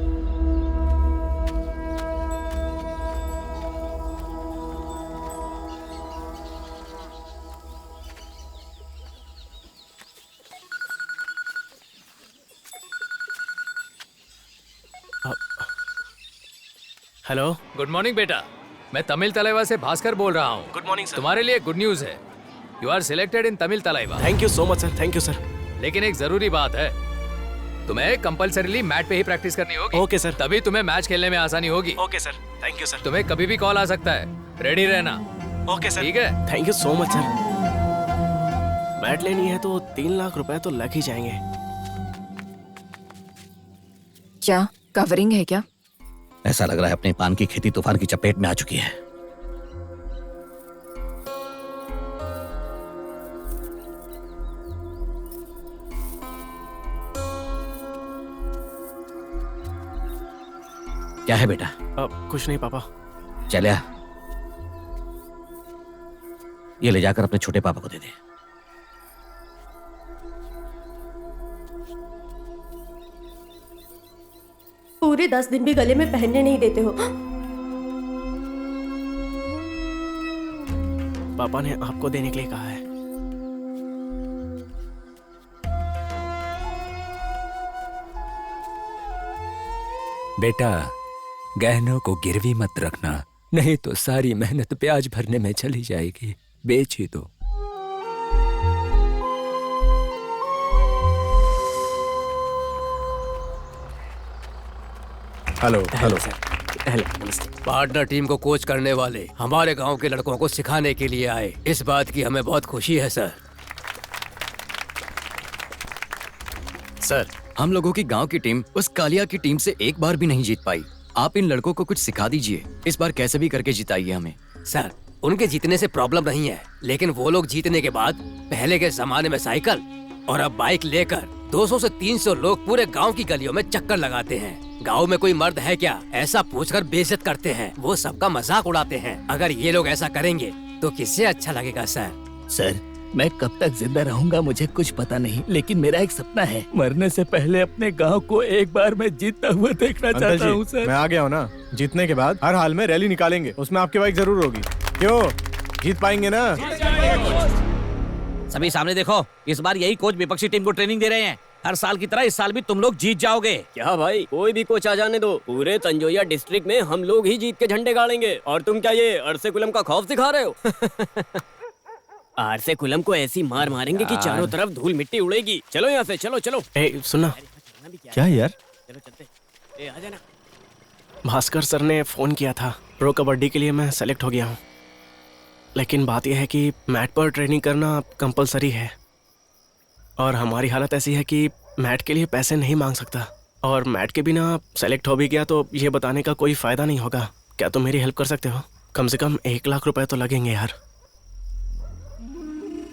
हेलो। गुड मॉर्निंग बेटा, मैं तमिल तलाइवा से भास्कर बोल रहा हूँ। Good morning sir. तुम्हारे लिए गुड न्यूज है, you are selected in Tamil Thalaiva. Thank you so much sir, thank you sir. लेकिन एक जरूरी बात है, तुम्हें कंपलसरीली मैट पे ही प्रैक्टिस करनी होगी। Okay sir. तभी तुम्हें मैच खेलने में आसानी होगी। Okay sir, thank you sir. तुम्हें कभी भी कॉल आ सकता है, रेडी रहना। Okay sir. ठीक है, thank you so much sir. Bat लेनी है तो 3 लाख रुपए तो लग ही जाएंगे। क्या कवरिंग है क्या? ऐसा लग रहा है अपने पान की खेती तूफान की चपेट में आ चुकी है। क्या है बेटा? कुछ नहीं पापा। चले आ, ये ले जाकर अपने छोटे पापा को दे दे। पूरे 10 दिन भी गले में पहनने नहीं देते हो। पापा ने आपको देने के लिए कहा है। बेटा, गहनों को गिरवी मत रखना, नहीं तो सारी मेहनत ब्याज भरने में चली जाएगी। बेच ही दो। हेलो हेलो पार्टनर टीम को कोच करने वाले हमारे गांव के लड़कों को सिखाने के लिए आए, इस बात की हमें बहुत खुशी है सर। सर, हम लोगों की गांव की टीम उस कालिया की टीम से एक बार भी नहीं जीत पाई। आप इन लड़कों को कुछ सिखा दीजिए, इस बार कैसे भी करके जिताइए हमें। सर, उनके जीतने से प्रॉब्लम नहीं है, लेकिन वो लोग जीतने के बाद पहले के जमाने में साइकिल और अब बाइक लेकर 200 से 300 लोग पूरे गांव की गलियों में चक्कर लगाते हैं। गांव में कोई मर्द है क्या, ऐसा पूछकर बेइज्जत करते हैं। वो सबका मजाक उड़ाते हैं। अगर ये लोग ऐसा करेंगे तो किससे अच्छा लगेगा सर? सर, मैं कब तक जिंदा रहूंगा मुझे कुछ पता नहीं, लेकिन मेरा एक सपना है, मरने से पहले अपने गांव को एक बार मैं जीतता हुआ देखना चाहता हूँ सर। मैं आ गया हूँ ना। जीतने के बाद हर हाल में रैली निकालेंगे, उसमें आपकी बाइक जरूर होगी। क्यों, जीत पाएंगे ना? सभी सामने देखो, इस बार यही कोच विपक्षी टीम को ट्रेनिंग दे रहे हैं। हर साल की तरह इस साल भी तुम लोग जीत जाओगे। क्या भाई, कोई भी कोच आ जाने दो, पूरे तंजोया डिस्ट्रिक्ट में हम लोग ही जीत के झंडे गाड़ेंगे। और तुम क्या ये अरसे कुलम का खौफ दिखा रहे हो? अरसे कुलम को ऐसी मार मारेंगे कि चारों तरफ धूल मिट्टी उड़ेगी। चलो यहाँ से, चलो चलो। सुनना। क्या यार? चलो चलते। आ जाना। भास्कर सर ने फोन किया था, प्रो कबड्डी के लिए मैं सेलेक्ट हो गया हूँ। लेकिन बात यह है कि मैट पर ट्रेनिंग करना कंपलसरी है और हमारी हालत ऐसी है कि मैट के लिए पैसे नहीं मांग सकता, और मैट के बिना सेलेक्ट हो भी गया तो ये बताने का कोई फायदा नहीं होगा। क्या तुम मेरी हेल्प कर सकते हो? कम से कम 1 लाख रुपए तो लगेंगे यार।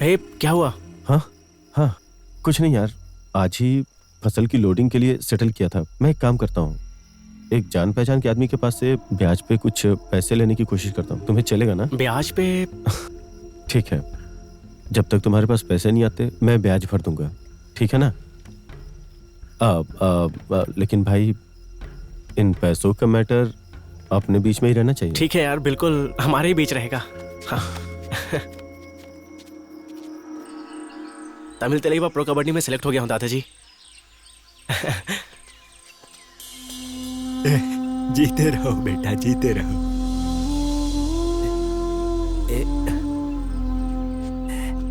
क्या हुआ? हाँ, कुछ नहीं यार, आज ही फसल की लोडिंग के लिए सेटल किया था। मैं एक काम करता हूँ, एक जान पहचान के आदमी के पास से ब्याज पे कुछ पैसे लेने की कोशिश करता हूँ। तुम्हें चलेगा ना? ब्याज पे? ठीक है, जब तक तुम्हारे पास पैसे नहीं आते मैं ब्याज भर दूंगा, ठीक है ना? लेकिन भाई, इन पैसों का मैटर अपने बीच में ही रहना चाहिए। ठीक है यार, बिल्कुल हमारे ही बीच रहेगा। हाँ। तमिल तेलुगु प्रो कबड्डी में सिलेक्ट हो गया हूँ दादाजी। जीते रहो बेटा, जीते रहो।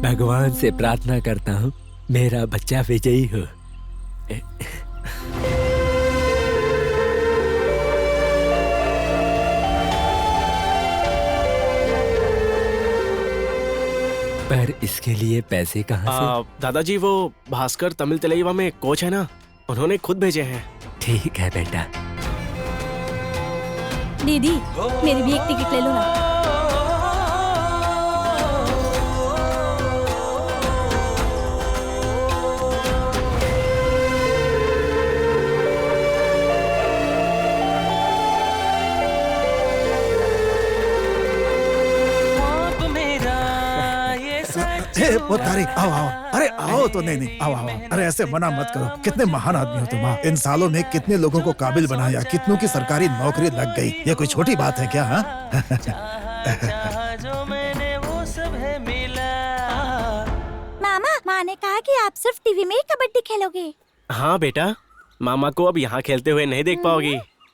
भगवान से प्रार्थना करता हूँ मेरा बच्चा विजयी हो। पर इसके लिए पैसे कहाँ से? दादाजी, वो भास्कर तमिल तेलुगु में कोच है ना, उन्होंने खुद भेजे हैं। ठीक है बेटा। दीदी, मेरी भी एक टिकट ले लो ना। पोतारी, आओ आओ। अरे आओ तो। नहीं, आओ आओ। अरे ऐसे मना मत करो, कितने महान आदमी हो तुम। इन सालों में कितने लोगों को काबिल बनाया, कितनों की सरकारी नौकरी लग गई। ये कोई छोटी बात है क्या? हाँ? मामा, माँ ने कहा कि आप सिर्फ टीवी में ही कबड्डी खेलोगे। हाँ बेटा, मामा को अब यहाँ खेलते हुए नहीं देख पाओगी।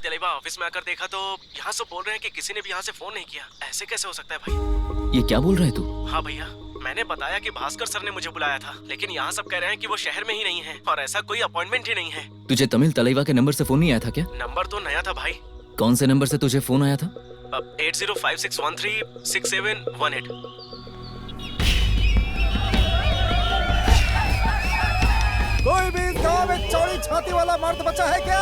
तलेबा ऑफिस में आकर देखा तो यहाँ सब बोल रहे हैं कि किसी ने भी यहाँ से फोन नहीं किया। ऐसे कैसे हो सकता है भाई? ये क्या बोल रहा है तू? हाँ भैया, मैंने बताया कि भास्कर सर ने मुझे बुलाया था, लेकिन यहाँ सब कह रहे हैं कि वो शहर में ही नहीं है और ऐसा कोई अपॉइंटमेंट ही नहीं है। तुझे तमिल तलैया के नंबर से फोन नहीं आया था क्या? नंबर तो नया था भाई। कौन से नंबर से तुझे फोन आया था? 8056136718। कोई भी इस गांव में चौड़ी छाती वाला मर्द बचा है क्या?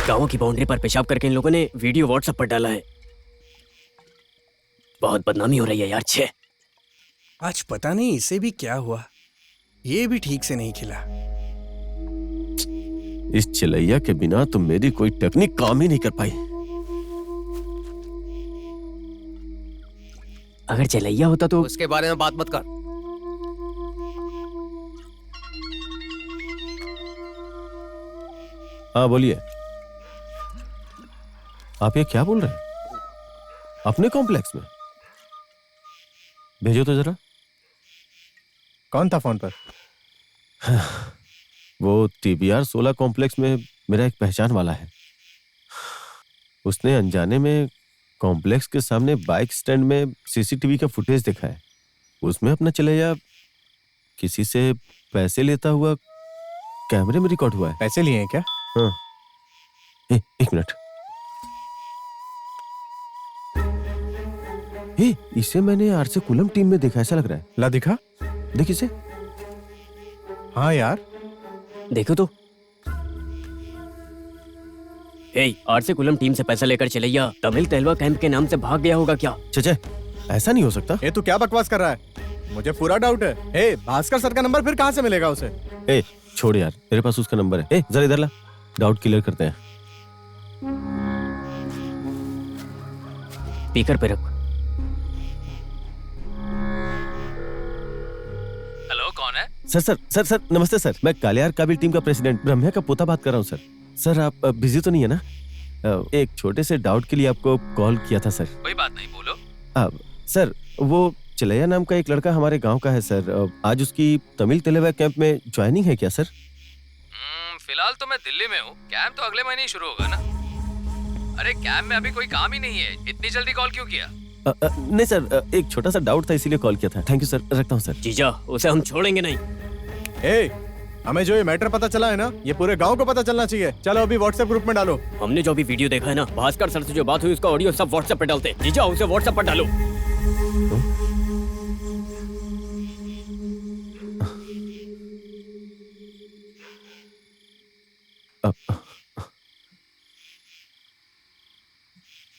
गांव की बाउंड्री पर पेशाब करके इन लोगों ने वीडियो व्हाट्सएप पर डाला है। बहुत बदनामी हो रही है यार। छे आज पता नहीं इसे भी क्या हुआ, ये भी ठीक से नहीं खिला। इस चिलैया के बिना तो मेरी कोई टेक्निक काम ही नहीं कर पाई। अगर चिलैया होता तो उसके बारे में बात मत कर। हाँ बोलिए, आप ये क्या बोल रहे हैं? अपने कॉम्प्लेक्स में भेजो तो जरा। कौन था फोन पर? वो TBR 16 कॉम्प्लेक्स में मेरा एक पहचान वाला है। उसने अनजाने में कॉम्प्लेक्स के सामने बाइक स्टैंड में CCTV का फुटेज देखा है। उसमें अपना चिलैया किसी से पैसे लेता हुआ कैमरे में रिकॉर्ड हुआ है। पैसे लिए हैं क्या? हाँ। एक मिनट। इसे मैंने RC कुलम टीम में देखा, ऐसा लग रहा है। ला दिखा, देख इसे। हाँ यार, देखो तो। RC कुलम टीम से पैसा लेकर चिलैया तमिल तलैया कैंप के नाम से भाग गया होगा क्या? चचे, ऐसा नहीं हो सकता। तू क्या बकवास कर रहा है? मुझे पूरा डाउट है। भास्कर सर का नंबर फिर कहाँ से मिलेगा उसे? छोड़ यार, मेरे पास उसका नंबर है। जरा इधर ला, डाउट क्लियर करते हैं। स्पीकर पे रख। हेलो, कौन है? सर नमस्ते सर। मैं कालियार काबिल टीम का प्रेसिडेंट ब्रह्मा का पोता बात कर रहा हूँ सर। सर आप बिजी तो नहीं है ना? एक छोटे से डाउट के लिए आपको कॉल किया था सर। कोई बात नहीं, बोलो। सर वो चिलैया नाम का एक लड़का हमारे गांव का है सर। आज उसकी तमिल तलैया कैंप में ज्वाइनिंग है क्या सर? फिलहाल तो मैं दिल्ली में हूँ। कैंप तो अगले महीने ही शुरू होगा ना। अरे कैंप में अभी कोई काम ही नहीं है, इतनी जल्दी कॉल क्यों किया? नहीं सर, एक छोटा सा डाउट था इसीलिए कॉल किया था। थैंक यू सर, रखता हूँ सर। जीजा, उसे हम छोड़ेंगे नहीं। हमें जो ये मैटर पता चला है ना, ये पूरे गांव को पता चलना चाहिए। चलो अभी व्हाट्सएप ग्रुप में डालो। हमने जो भी वीडियो देखा है ना, भास्कर सर से जो बात हुई उसका ऑडियो सब व्हाट्सएप पे डालते। जीजा, उसे व्हाट्सएप पर डालो।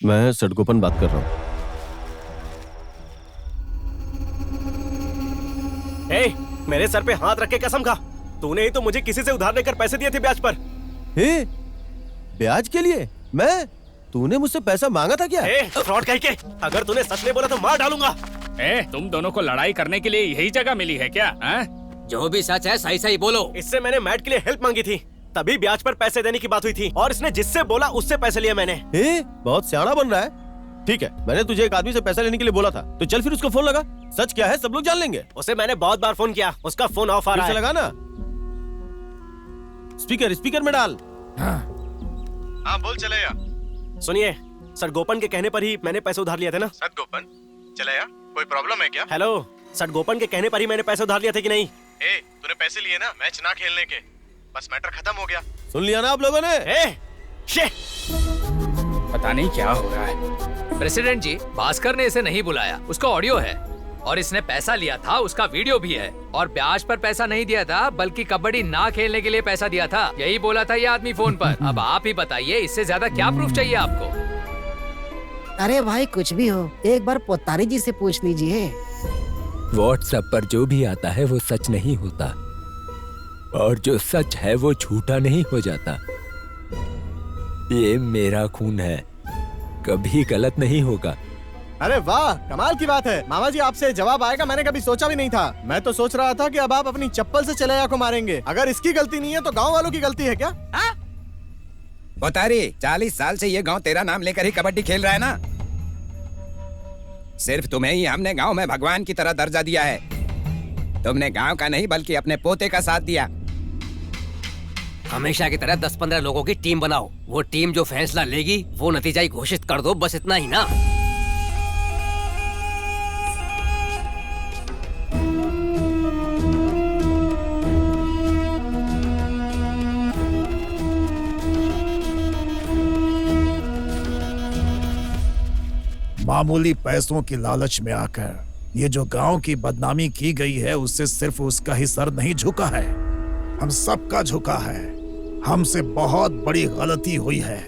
मैं सडगोपन बात कर रहा हूँ। मेरे सर पे हाथ रख के कसम खा, तूने ही तो मुझे किसी से उधार लेकर पैसे दिए थे ब्याज पर। ब्याज के लिए? मैं? तूने मुझसे पैसा मांगा था क्या? फ्रॉड कहीं के, अगर तूने सच नहीं बोला तो मार डालूंगा। तुम दोनों को लड़ाई करने के लिए यही जगह मिली है क्या? जो भी सच है सही सही बोलो। इससे मैंने मैट के लिए हेल्प मांगी थी, तभी ब्याज पर पैसे देने की बात हुई थी, और इसने जिससे बोला उससे पैसे लिए मैंने। बहुत सियाना बन रहा है। ठीक है, मैंने तुझे एक आदमी से पैसा लेने के लिए बोला था, तो चल फिर उसको फोन लगा। सच क्या है सब लोग जान लेंगे। उसे मैंने बहुत बार फोन किया, उसका फोन ऑफ आ रहा है। लगा ना, स्पीकर में डाल। हाँ बोल चिलैया। सुनिए, सर गोपन के कहने पर ही मैंने पैसे उधार लिए थे ना। सर गोपन, चिलैया कोई प्रॉब्लम है क्या? हेलो, सर गोपन के कहने पर ही मैंने पैसे उधार लिए थे कि नहीं? तूने पैसे लिए ना मैच ना खेलने के, बस मैटर खत्म हो गया। सुन लिया ना आप लोगों ने? पता नहीं क्या हो रहा है। प्रेसिडेंट जी, भास्कर ने इसे नहीं बुलाया, उसका ऑडियो है, और इसने पैसा लिया था, उसका वीडियो भी है, और ब्याज पर पैसा नहीं दिया था बल्कि कबड्डी ना खेलने के लिए पैसा दिया था, यही बोला था ये आदमी फोन पर। अब आप ही बताइए, इससे ज्यादा क्या प्रूफ चाहिए आपको? अरे भाई कुछ भी हो, एक बार पोतारी जी से पूछ लीजिए। व्हाट्सएप पर जो भी आता है वो सच नहीं होता, और जो सच है वो झूठा नहीं हो जाता। ये मेरा खून है, कभी गलत नहीं होगा। अरे वाह, कमाल की बात है। मामा जी आपसे जवाब आएगा मैंने कभी सोचा भी नहीं था। मैं तो सोच रहा था कि अब आप अपनी चप्पल से चिलैया को मारेंगे। अगर इसकी गलती नहीं है तो गांव वालों की गलती है क्या? पोतारी, 40 साल से ये गांव तेरा नाम लेकर ही कबड्डी खेल रहा है ना। सिर्फ तुम्हें ही हमने गांव में भगवान की तरह दर्जा दिया है। तुमने गांव का नहीं बल्कि अपने पोते का साथ दिया। हमेशा की तरह 10-15 लोगों की टीम बनाओ। वो टीम जो फैसला लेगी वो नतीजा ही घोषित कर दो, बस इतना ही ना। मामूली पैसों की लालच में आकर ये जो गांव की बदनामी की गई है उससे सिर्फ उसका ही सर नहीं झुका है, हम सबका झुका है। हमसे बहुत बड़ी गलती हुई है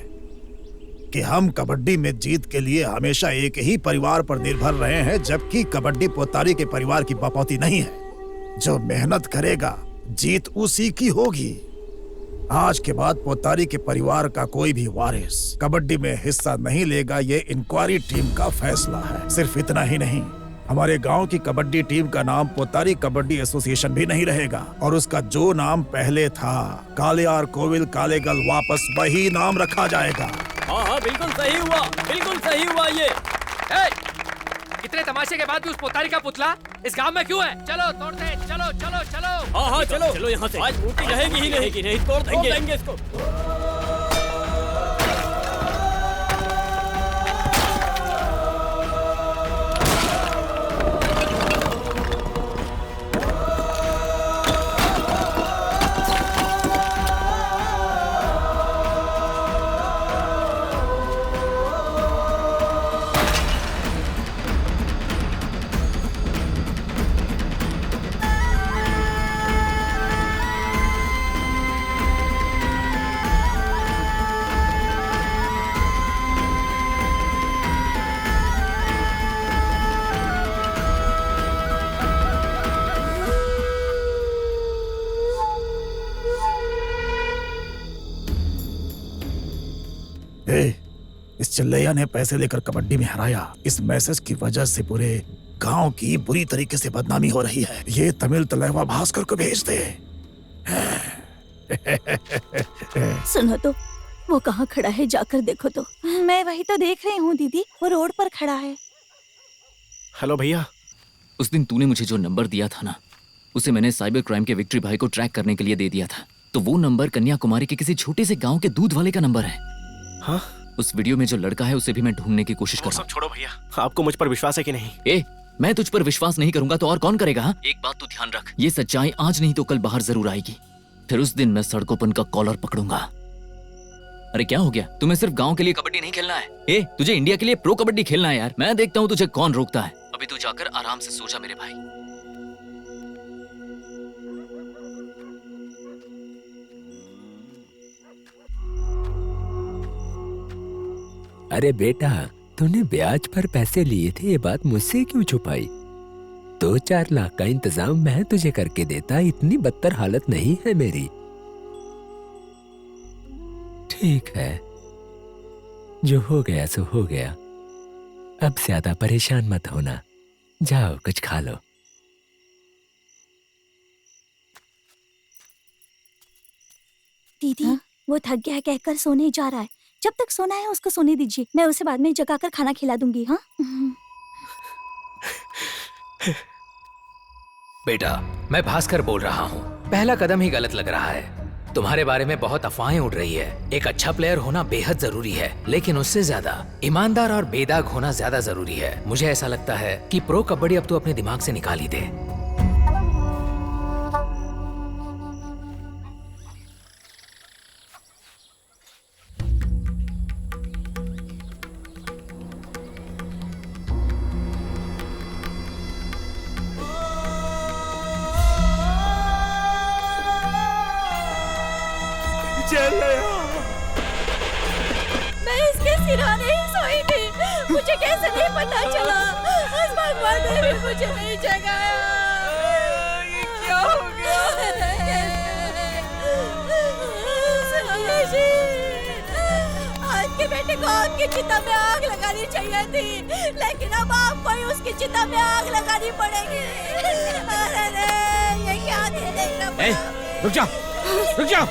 कि हम कबड्डी में जीत के लिए हमेशा एक ही परिवार पर निर्भर रहे हैं, जबकि कबड्डी पोतारी के परिवार की बपौती नहीं है। जो मेहनत करेगा जीत उसी की होगी। आज के बाद पोतारी के परिवार का कोई भी वारिस कबड्डी में हिस्सा नहीं लेगा, ये इंक्वायरी टीम का फैसला है। सिर्फ इतना ही नहीं, हमारे गांव की कबड्डी टीम का नाम पोतारी कबड्डी एसोसिएशन भी नहीं रहेगा और उसका जो नाम पहले था कालियार कोविल कालेगल, वापस वही नाम रखा जाएगा। हाँ, बिल्कुल सही हुआ, बिल्कुल सही हुआ ये। इतने तमाशे के बाद भी उस पोतारी का पुतला इस गांव में क्यों है? चलो तोड़ते हैं, चलो चलो चलो। हाँ, चलो चलो यहाँ से। आज मूर्ति रहेगी ही नहीं, तोड़ देंगे इसको। इस चिल्लैया ने पैसे लेकर कबड्डी में हराया। इस मैसेज की वजह से पूरे गांव की बुरी तरीके से बदनामी हो रही है। ये तमिल तलैवा भास्कर को भेज दे। सुनो तो, वो कहाँ खड़ा है, जाकर देखो तो। मैं वही तो देख रही हूँ दीदी, वो रोड पर खड़ा है। हेलो भैया। उस दिन तूने मुझे जो नंबर दिया था ना, उसे मैंने साइबर क्राइम के विक्ट्री भाई को ट्रैक करने के लिए दे दिया था। तो वो नंबर कन्याकुमारी के किसी छोटे से गांव के दूध वाले का नंबर है। हाँ? उस वीडियो में जो लड़का है उसे भी मैं ढूंढने की कोशिश कर रहा हूं। सब छोड़ो भैया, आपको मुझ पर विश्वास है कि नहीं? मैं तुझ पर विश्वास नहीं करूंगा तो और कौन करेगा? हाँ? एक बात तू ध्यान रख, ये सच्चाई आज नहीं तो कल बाहर जरूर आएगी। फिर उस दिन मैं सड़कों पर उनका कॉलर पकड़ूंगा। अरे क्या हो गया? तुम्हें सिर्फ गांव के लिए कबड्डी नहीं खेलना है, तुझे इंडिया के लिए प्रो कबड्डी खेलना है यार। मैं देखता हूँ तुझे कौन रोकता है। अभी तू जाकर आराम से सो जा मेरे भाई। अरे बेटा, तूने ब्याज पर पैसे लिए थे, ये बात मुझसे क्यों छुपाई? 2-4 लाख का इंतजाम मैं तुझे करके देता, इतनी बदतर हालत नहीं है मेरी। ठीक है, जो हो गया सो हो गया। अब ज्यादा परेशान मत होना, जाओ कुछ खा लो। दीदी, वो थक गया है कहकर सोने जा रहा है। जब तक सोना है उसको सोने दीजिए, मैं उसे बाद में जगाकर खाना खिला दूंगी। हाँ बेटा, मैं भास्कर बोल रहा हूँ। पहला कदम ही गलत लग रहा है। तुम्हारे बारे में बहुत अफवाहें उड़ रही है। एक अच्छा प्लेयर होना बेहद जरूरी है, लेकिन उससे ज्यादा ईमानदार और बेदाग होना ज्यादा जरूरी है। मुझे ऐसा लगता है कि प्रो कबड्डी अब तो अपने दिमाग से निकाल ही दे। मैं इसके सिरहाने ही सोई थी, मुझे कैसे नहीं पता चला। उस भगवान ने भी मुझे नहीं जगाया। ये क्या हो गया? आज के बेटे को आपकी चिता में आग लगानी चाहिए थी, लेकिन अब आपको ही उसकी चिता में आग लगानी पड़ेगी। अरे रे, ये क्या देखना पड़ा? रुक जाओ, रुक जाओ।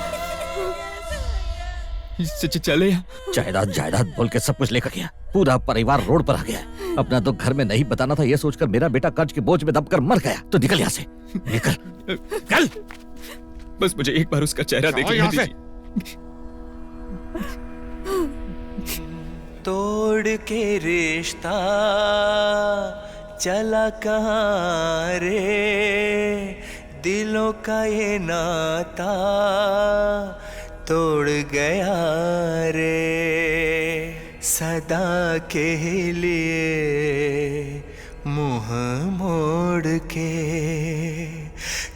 चले जायदाद जायदाद बोल के सब कुछ लेकर गया, पूरा परिवार रोड पर आ गया। अपना तो घर में नहीं बताना था, ये सोचकर मेरा बेटा कर्ज के बोझ में दबकर मर गया। तो निकल यहाँ से, निकल कल। बस मुझे एक बार उसका चेहरा देखने दीजिए। तोड़ के रिश्ता चला कहाँ रे, दिलों का ये नाता तोड़ गया रे, सदा के लिए मुंह मोड़ के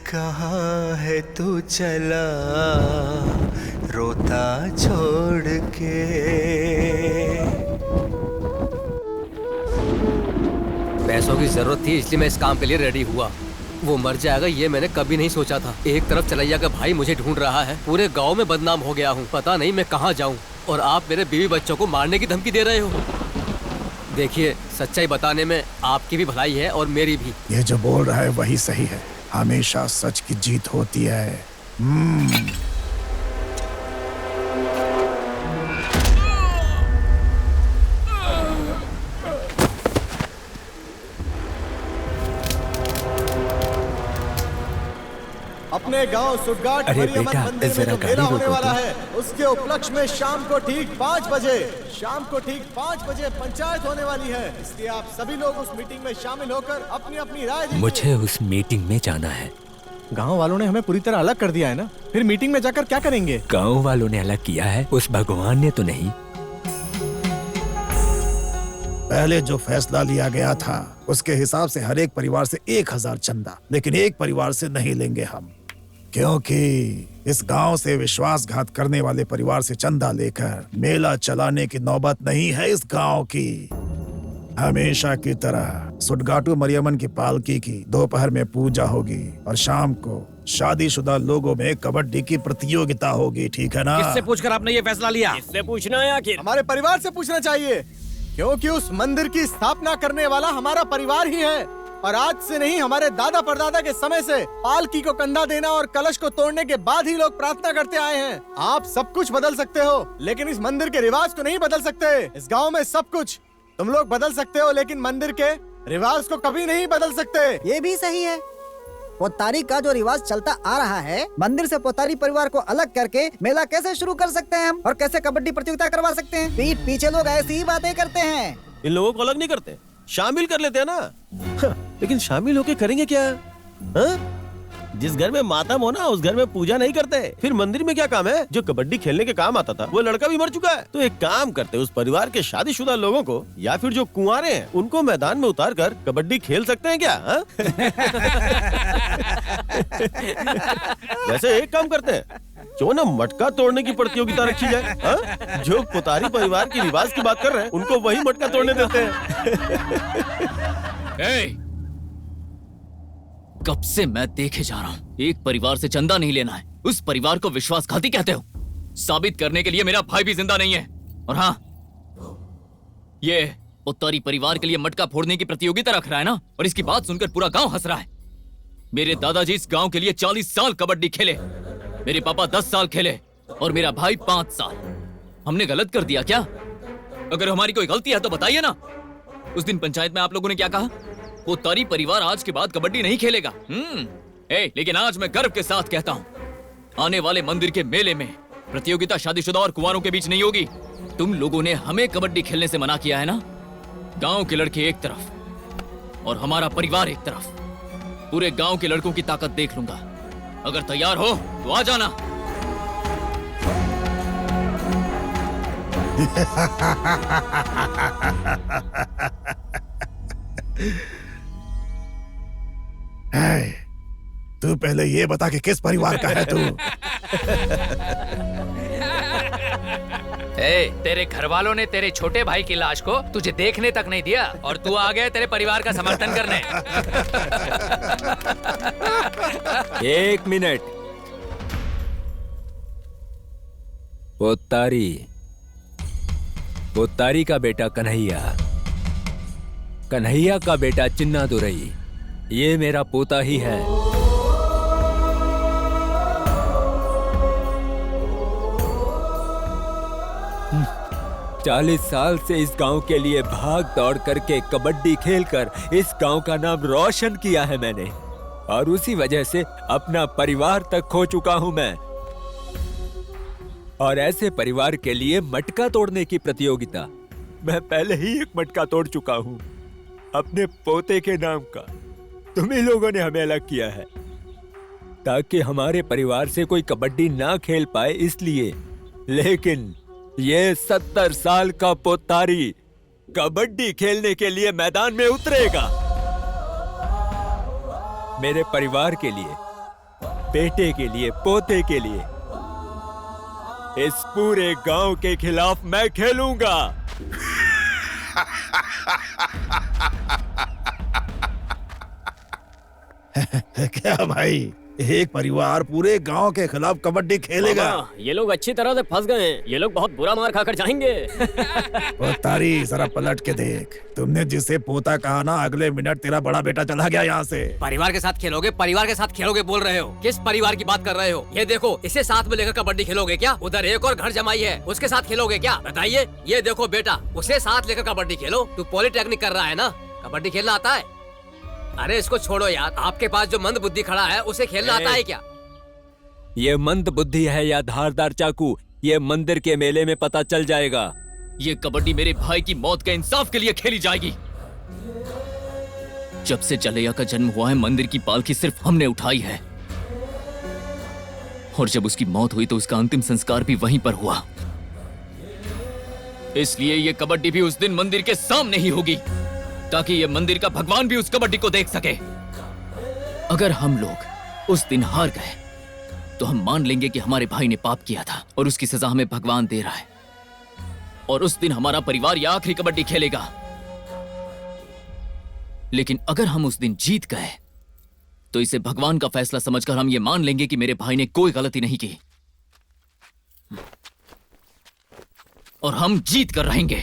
कहाँ है तू चला रोता छोड़ के। पैसों की जरूरत थी इसलिए मैं इस काम के लिए रेडी हुआ। वो मर जाएगा ये मैंने कभी नहीं सोचा था। एक तरफ चलैया का भाई मुझे ढूंढ रहा है, पूरे गांव में बदनाम हो गया हूँ, पता नहीं मैं कहाँ जाऊँ, और आप मेरे बीवी बच्चों को मारने की धमकी दे रहे हो। देखिए, सच्चाई बताने में आपकी भी भलाई है और मेरी भी। ये जो बोल रहा है वही सही है, हमेशा सच की जीत होती है। अपने गांव सुटगाट मरियमन मंदिर में जो मेला होने वाला है, उसके उपलक्ष्य में शाम को ठीक 5 बजे पंचायत होने वाली है। इसलिए आप सभी लोग उस मीटिंग में शामिल होकर अपनी अपनी राय दीजिए। मुझे उस मीटिंग में जाना है। गांव वालों ने हमें पूरी तरह अलग कर दिया है ना, फिर मीटिंग में जाकर क्या करेंगे? गांव वालों ने अलग किया है, उस भगवान ने तो नहीं। पहले जो फैसला लिया गया था उसके हिसाब से हर एक परिवार से 1000 चंदा, लेकिन एक परिवार से नहीं लेंगे हम, क्योंकि इस गांव से विश्वासघात करने वाले परिवार से चंदा लेकर मेला चलाने की नौबत नहीं है इस गांव की। हमेशा की तरह सुटगाटू मरियमन की पालकी की दोपहर में पूजा होगी और शाम को शादीशुदा लोगों में कबड्डी की प्रतियोगिता होगी, ठीक है ना? किससे पूछकर आपने ये फैसला लिया? किससे पूछना है आखिर? हमारे परिवार से पूछना चाहिए, क्योंकि उस मंदिर की स्थापना करने वाला हमारा परिवार ही है, और आज से नहीं हमारे दादा परदादा के समय से पालकी को कंधा देना और कलश को तोड़ने के बाद ही लोग प्रार्थना करते आए हैं। आप सब कुछ बदल सकते हो, लेकिन इस मंदिर के रिवाज को नहीं बदल सकते। इस गांव में सब कुछ तुम लोग बदल सकते हो, लेकिन मंदिर के रिवाज को कभी नहीं बदल सकते। ये भी सही है। पोतारी का जो रिवाज चलता आ रहा है, मंदिर से पोतारी परिवार को अलग करके मेला कैसे शुरू कर सकते हैं हम, और कैसे कबड्डी प्रतियोगिता करवा सकते हैं? पीठ पीछे लोग ऐसी ही बातें करते हैं। इन लोगों को अलग नहीं करते, शामिल कर लेते हैं ना। लेकिन शामिल होके करेंगे क्या? जिस घर में मातम हो ना, उस घर में पूजा नहीं करते। फिर मंदिर में क्या काम है? जो कबड्डी खेलने के काम आता था वो लड़का भी मर चुका है। तो एक काम करते, उस परिवार के शादीशुदा लोगों को या फिर जो कुंवारे हैं उनको मैदान में उतार कर कबड्डी खेल सकते हैं क्या? वैसे एक काम करते हैं, क्यों ना मटका तोड़ने की प्रतियोगिता रखी जाए। जो पुतारी परिवार की रिवाज की बात कर रहे हैं उनको वही मटका तोड़ने देते हैं। कब से मैं देखे जा रहा हूँ, एक परिवार से चंदा नहीं लेना है, उस परिवार को विश्वासघाती कहते हो। साबित करने के लिए मेरा भाई भी जिंदा नहीं है। और हाँ, ये उत्तरी परिवार के लिए मटका फोड़ने की प्रतियोगिता रख रहा है ना, और इसकी बात सुनकर पूरा गांव हंस रहा है। मेरे दादाजी इस गांव के लिए 40 साल कबड्डी खेले, मेरे पापा 10 साल खेले और मेरा भाई 5 साल। हमने गलत कर दिया क्या? अगर हमारी कोई गलती है तो बताइए ना। उस दिन पंचायत में आप लोगों ने क्या कहा? वो तारी परिवार आज के बाद कबड्डी नहीं खेलेगा। लेकिन आज मैं गर्व के साथ कहता हूँ, आने वाले मंदिर के मेले में प्रतियोगिता शादीशुदा और कुंवारों के बीच नहीं होगी। तुम लोगों ने हमें कबड्डी खेलने से मना किया है ना। गांव के लड़के एक तरफ और हमारा परिवार एक तरफ, पूरे गांव के लड़कों की ताकत देख लूंगा। अगर तैयार हो तो आ जाना। तू पहले ये बता कि किस परिवार का है तू? तेरे घर वालों ने तेरे छोटे भाई की लाश को तुझे देखने तक नहीं दिया और तू आ गया तेरे परिवार का समर्थन करने। 1 मिनट। पोतारी का बेटा कन्हैया का बेटा चिन्नादुरई, ये मेरा पोता ही है। 40 साल से इस गांव के लिए भाग दौड़ करके कबड्डी खेलकर इस गांव का नाम रोशन किया है मैंने, और उसी वजह से अपना परिवार तक खो चुका हूं मैं। और ऐसे परिवार के लिए मटका तोड़ने की प्रतियोगिता, मैं पहले ही एक मटका तोड़ चुका हूं अपने पोते के नाम का। तुम ही लोगों ने हमें अलग किया है ताकि हमारे परिवार से कोई कबड्डी ना खेल पाए, इसलिए। लेकिन ये 70 साल का पोतारी कबड्डी खेलने के लिए मैदान में उतरेगा। मेरे परिवार के लिए, बेटे के लिए, पोते के लिए, इस पूरे गांव के खिलाफ मैं खेलूंगा। क्या भाई, एक परिवार पूरे गांव के खिलाफ कबड्डी खेलेगा? ये लोग अच्छी तरह से फंस गए हैं। ये लोग बहुत बुरा मार खाकर जाएंगे। पोतारी जरा पलट के देख, तुमने जिसे पोता कहा ना, अगले मिनट तेरा बड़ा बेटा चला गया यहाँ से। परिवार के साथ खेलोगे, परिवार के साथ खेलोगे बोल रहे हो? किस परिवार की बात कर रहे हो? ये देखो, इसे साथ में लेकर कबड्डी खेलोगे क्या? उधर एक और घर जमाई है, उसके साथ खेलोगे क्या? बताइए। ये देखो बेटा, उसे साथ लेकर कबड्डी खेलो। तू पॉलिटेक्निक कर रहा है ना, कबड्डी खेलना आता है? अरे इसको छोड़ो यार, आपके पास जो मंद बुद्धि खड़ा है उसे खेलना आता है क्या? ये मंद बुद्धि है या धारदार चाकू, ये मंदिर के मेले में पता चल जाएगा। ये कबड्डी मेरे भाई की मौत के इंसाफ के लिए खेली जाएगी। जब से चलैया का जन्म हुआ है, मंदिर की पालकी सिर्फ हमने उठाई है, और जब उसकी मौत हुई तो उसका अंतिम संस्कार भी वहीं पर हुआ। इसलिए ये कबड्डी भी उस दिन मंदिर के सामने ही होगी, ताकि ये मंदिर का भगवान भी उस कबड्डी को देख सके। अगर हम लोग उस दिन हार गए तो हम मान लेंगे कि हमारे भाई ने पाप किया था और उसकी सजा हमें भगवान दे रहा है, और उस दिन हमारा परिवार ये आखिरी कबड्डी खेलेगा। लेकिन अगर हम उस दिन जीत गए तो इसे भगवान का फैसला समझकर हम ये मान लेंगे कि मेरे भाई ने कोई गलती नहीं की, और हम जीत कर रहेंगे।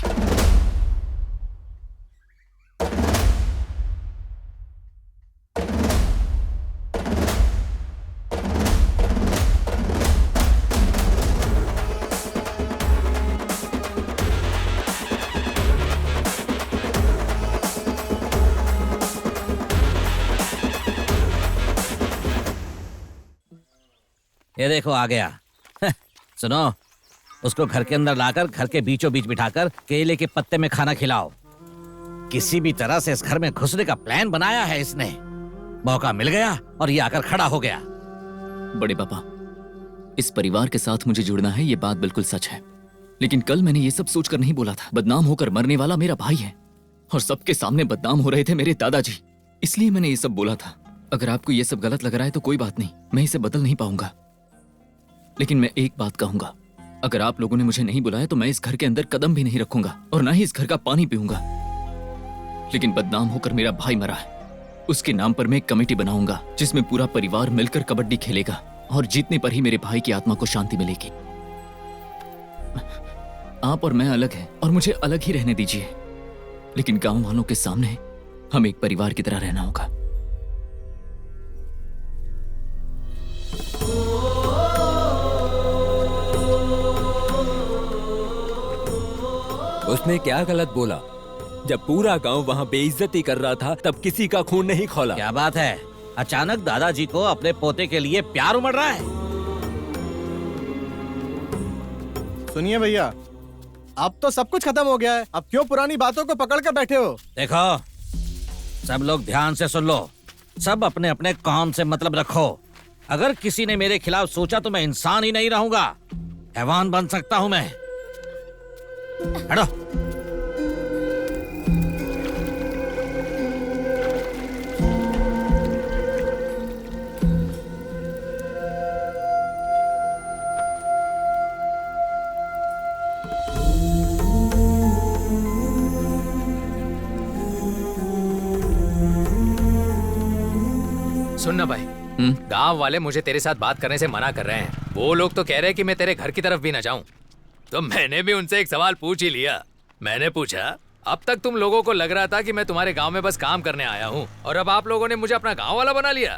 ये देखो आ गया। सुनो, उसको घर के अंदर लाकर घर के बीचों बीच बिठाकर केले के पत्ते में खाना खिलाओ। किसी भी तरह से इस घर में घुसने का प्लान बनाया है इसने। मौका मिल गया और ये आकर खड़ा हो गया। बड़े पापा, इस परिवार के साथ मुझे जुड़ना है, ये बात बिल्कुल सच है। लेकिन कल मैंने ये सब सोचकर नहीं बोला था। बदनाम होकर मरने वाला मेरा भाई है, और सबके सामने बदनाम हो रहे थे मेरे दादाजी, इसलिए मैंने ये सब बोला था। अगर आपको ये सब गलत लग रहा है तो कोई बात नहीं, मैं इसे बदल नहीं पाऊंगा। लेकिन मैं एक बात कहूंगा, अगर आप लोगों ने मुझे नहीं बुलाया तो मैं इस घर के अंदर कदम भी नहीं रखूंगा और ना ही इस घर का पानी पीऊंगा। लेकिन बदनाम होकर मेरा भाई मरा है, उसके नाम पर मैं एक कमेटी बनाऊंगा जिसमें पूरा परिवार मिलकर कबड्डी खेलेगा, और जीतने पर ही मेरे भाई की आत्मा को शांति मिलेगी। आप और मैं अलग हैं और मुझे अलग ही रहने दीजिए, लेकिन गांव वालों के सामने हम एक परिवार की तरह रहना होगा। उसने क्या गलत बोला? जब पूरा गांव वहां बेइज्जती कर रहा था तब किसी का खून नहीं खौला। क्या बात है, अचानक दादाजी को अपने पोते के लिए प्यार उमड़ रहा है। सुनिए भैया, अब तो सब कुछ खत्म हो गया है, अब क्यों पुरानी बातों को पकड़ कर बैठे हो? देखो, सब लोग ध्यान से सुन लो, सब अपने अपने काम से मतलब रखो। अगर किसी ने मेरे खिलाफ सोचा तो मैं इंसान ही नहीं रहूंगा, हैवान बन सकता हूं मैं। हटो। सुन ना भाई, गांव वाले मुझे तेरे साथ बात करने से मना कर रहे हैं। वो लोग तो कह रहे हैं कि मैं तेरे घर की तरफ भी ना जाऊं। तो मैंने भी उनसे एक सवाल पूछ ही लिया। मैंने पूछा, अब तक तुम लोगों को लग रहा था कि मैं तुम्हारे गांव में बस काम करने आया हूं, और अब आप लोगों ने मुझे अपना गांव वाला बना लिया।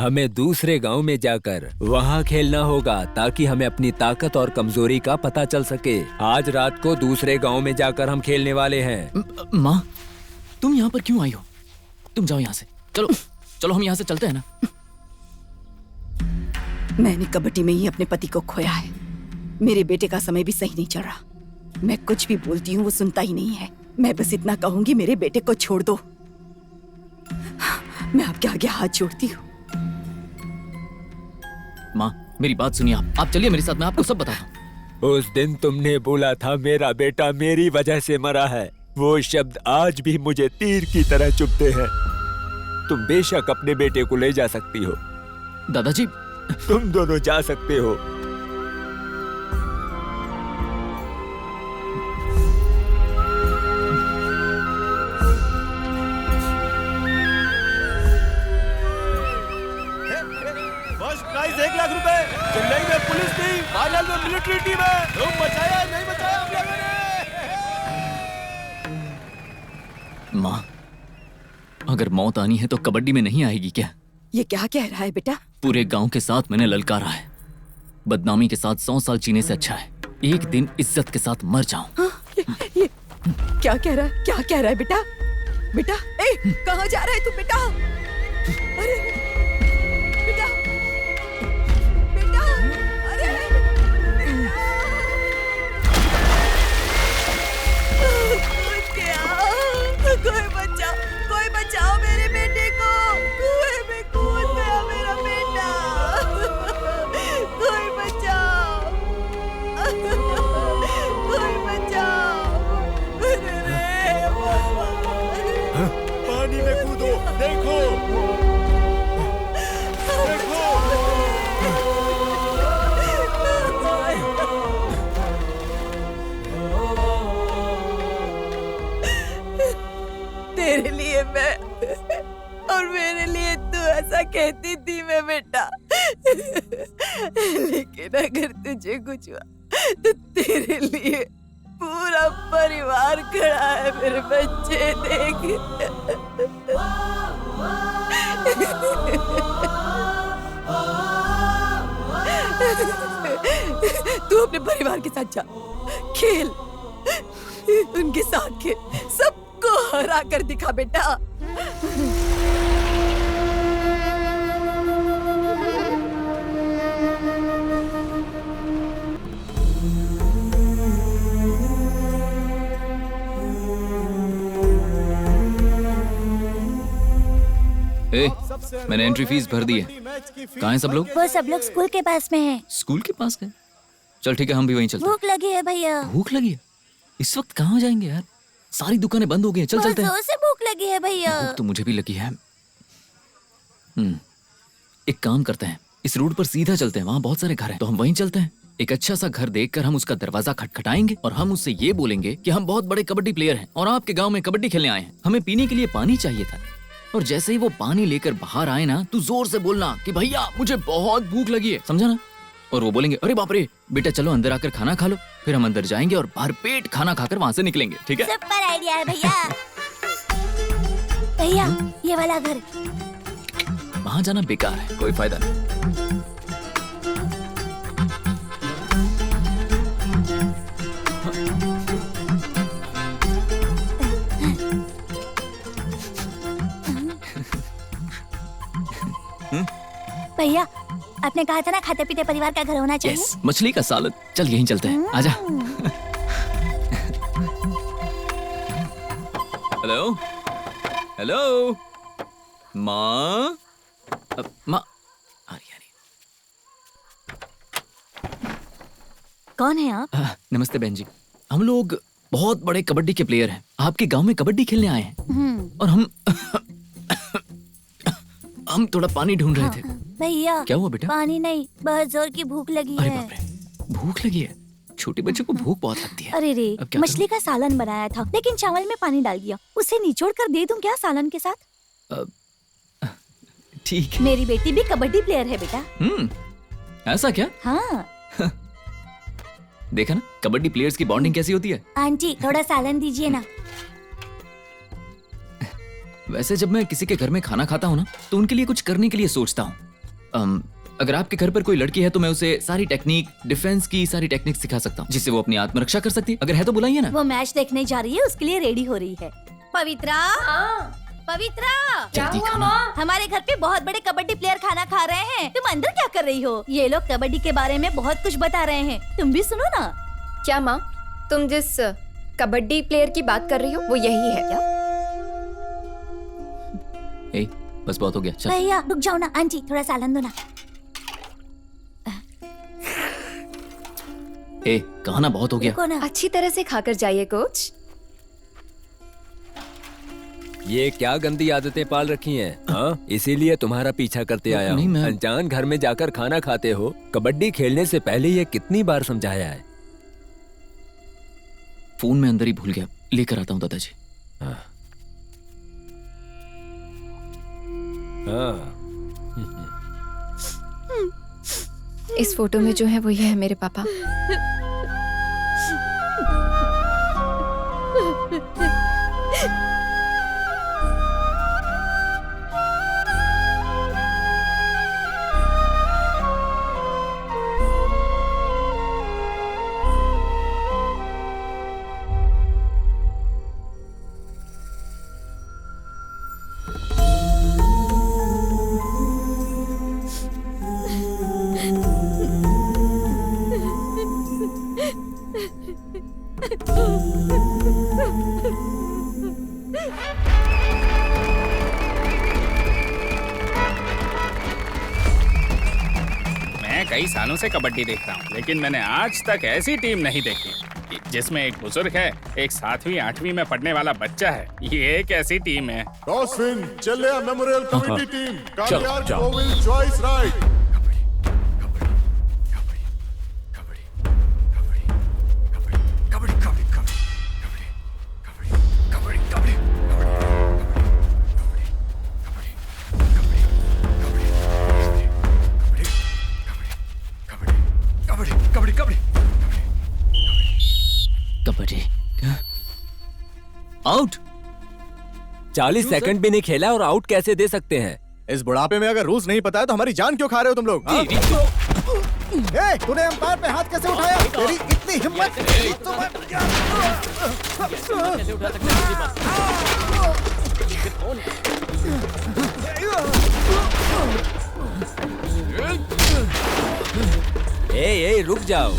हमें दूसरे गांव में जाकर वहां खेलना होगा ताकि हमें अपनी ताकत और कमजोरी का पता चल सके। आज रात को दूसरे गांव में जाकर हम खेलने वाले हैं। माँ, तुम यहाँ पर क्यों आई हो? तुम जाओ यहाँ से। चलो चलो, हम यहाँ से चलते हैं ना। मैंने कबड्डी में ही अपने पति को खोया है। मेरे बेटे का समय भी सही नहीं चल रहा। मैं कुछ भी बोलती हूँ वो सुनता ही नहीं है। मैं बस इतना कहूंगी, मेरे बेटे को छोड़ दो। मैं आपके आगे हाथ जोड़ती हूँ। माँ, मेरी बात सुनिए। आप चलिए मेरे साथ, मैं आपको सब बताता हूँ। उस दिन तुमने बोला था मेरा बेटा मेरी वजह से मरा है। वो शब्द आज भी मुझे तीर की तरह चुभते हैं। तुम बेशक अपने बेटे को ले जा सकती हो। दादाजी, तुम दोनों जा सकते हो। फर्स्ट प्राइज 1 लाख रुपए। चेन्नई में पुलिस टीम, फाइनल में मिलिट्री टीम है। तुम बचाया नहीं बचाया हम लोगों ने। माँ, अगर मौत आनी है तो कबड्डी में नहीं आएगी क्या? ये क्या कह रहा है बेटा? पूरे गांव के साथ मैंने ललकारा है। बदनामी के साथ 100 साल जीने से अच्छा है एक दिन इज्जत के साथ मर जाऊं। ये क्या कह रहा है? क्या कह रहा है बेटा? बेटा, कहाँ जा रहा है तू बेटा? अरे बेटा, बेटा, अरे कोई बचाओ मेरे बेटे को। कुएं में कूद गया मेरा बेटा। कोई बचाओ, कोई बचाओ। पानी में कूदो, देखो तेरे लिए मैं और मेरे लिए तू ऐसा कहती थी मैं बेटा। लेकिन अगर तुझे कुछ हुआ तो तेरे लिए पूरा परिवार खड़ा है। मेरे बच्चे देख। तू अपने परिवार के साथ जा, खेल, उनके साथ खेल, सबको हरा कर दिखा बेटा। मैंने एंट्री फीस भर दी है। कहाँ हैं सब लोग? वो सब लोग स्कूल के पास में हैं। स्कूल के पास गए? चल ठीक है, हम भी वहीं चलते हैं। भूख लगी है भैया। भूख लगी है? इस वक्त कहाँ जाएंगे यार? सारी दुकानें बंद हो गई हैं। चल चलते हैं। जोर से भूख लगी है भैया। भूख तो मुझे भी लगी है। एक काम करते हैं, इस रूट पर सीधा चलते हैं। वहाँ बहुत सारे घर हैं, तो हम वहीं चलते हैं। एक अच्छा सा घर देखकर हम उसका दरवाजा खटखटाएंगे और हम उससे ये बोलेंगे कि हम बहुत बड़े कबड्डी प्लेयर हैं और आपके गांव में कबड्डी खेलने आए हैं। हमें पीने के लिए पानी चाहिए था। और जैसे ही वो पानी लेकर बाहर आए ना, तू जोर से बोलना कि भैया मुझे बहुत भूख लगी है, समझा ना? और वो बोलेंगे अरे बाप रे बेटा चलो अंदर आकर खाना खा लो। फिर हम अंदर जाएंगे और भरपेट खाना खाकर वहाँ से निकलेंगे। ठीक है? सुपर आइडिया है भैया। भैया ये वाला घर। वहाँ जाना बेकार है, कोई फायदा नहीं। भैया आपने कहा था ना खाते पीते परिवार का घर होना चाहिए। yes, मछली का सालन। चल यहीं चलते हैं, आजा। हेलो हेलो माँ, माँ कौन है आप? नमस्ते बहन जी, हम लोग बहुत बड़े कबड्डी के प्लेयर हैं। आपके गांव में कबड्डी खेलने आए हैं और हम थोड़ा पानी ढूंढ रहे थे। भैया क्या हुआ बेटा? पानी नहीं, बहुत जोर की भूख लगी अरे है। बाप रे, भूख लगी है? छोटे बच्चों को भूख बहुत लगती है। अरे रे, अब क्या मछली का सालन बनाया था लेकिन चावल में पानी डाल दिया। उसे निचोड़ कर दे दूं क्या सालन के साथ? ठीक है। मेरी बेटी भी कबड्डी प्लेयर है बेटा। ऐसा क्या? हाँ देखा ना कबड्डी प्लेयर्स की बॉन्डिंग कैसी होती है। आंटी थोड़ा सालन दीजिए ना। वैसे जब मैं किसी के घर में खाना खाता हूँ ना तो उनके लिए कुछ करने के लिए सोचता हूँ। अगर आपके घर पर कोई लड़की है तो मैं उसे सारी टेक्निक, डिफेंस की सारी टेक्निक सिखा सकता हूँ, जिससे वो अपनी आत्मरक्षा कर सकती है। अगर है तो बुलाइए ना। वो मैच देखने जा रही है, उसके लिए रेडी हो रही है। पवित्रा, पवित्रा, क्या हुआ माँ? हमारे घर पे बहुत बड़े कबड्डी प्लेयर खाना खा रहे हैं। तुम अंदर क्या कर रही हो? ये लोग कबड्डी के बारे में बहुत कुछ बता रहे हैं, तुम भी सुनो ना। क्या माँ, तुम जिस कबड्डी प्लेयर की बात कर रही हो वो यही है क्या? ए, बस बहुत हो गया, चल। भैया रुक जाओ ना, आंटी थोड़ा सालन दो ना। ए, कहा ना बहुत हो गया। अच्छी तरह से खाकर जाइए कोच। ये क्या गंदी आदतें पाल रखी हैं? हाँ, इसीलिए तुम्हारा पीछा करते आया हूँ। अनजान घर में जाकर खाना खाते हो। कबड्डी खेलने से पहले ये कितनी बार समझाया है? फोन में अंदर ही भूल गया, लेकर आता हूँ दादाजी। इस फोटो में जो है वो ये है मेरे पापा। मैं कई सालों से कबड्डी देख रहा हूँ, लेकिन मैंने आज तक ऐसी टीम नहीं देखी जिसमें एक बुजुर्ग है, एक 7वीं 8वीं में पढ़ने वाला बच्चा है। ये एक ऐसी टीम है। Toss win Chellaiya memorial committee team, चलो, कालियार जाओ। Kovil choice right. Kabaddi out. 40 second भी नहीं खेला और आउट कैसे दे सकते हैं? इस बुढ़ापे में अगर रूल्स नहीं पता है तो हमारी जान क्यों खा रहे हो तुम लोग? ए, तूने अंपायर पे हाथ कैसे उठाया? तेरी इतनी हिम्मत? ए, रुक जाओ।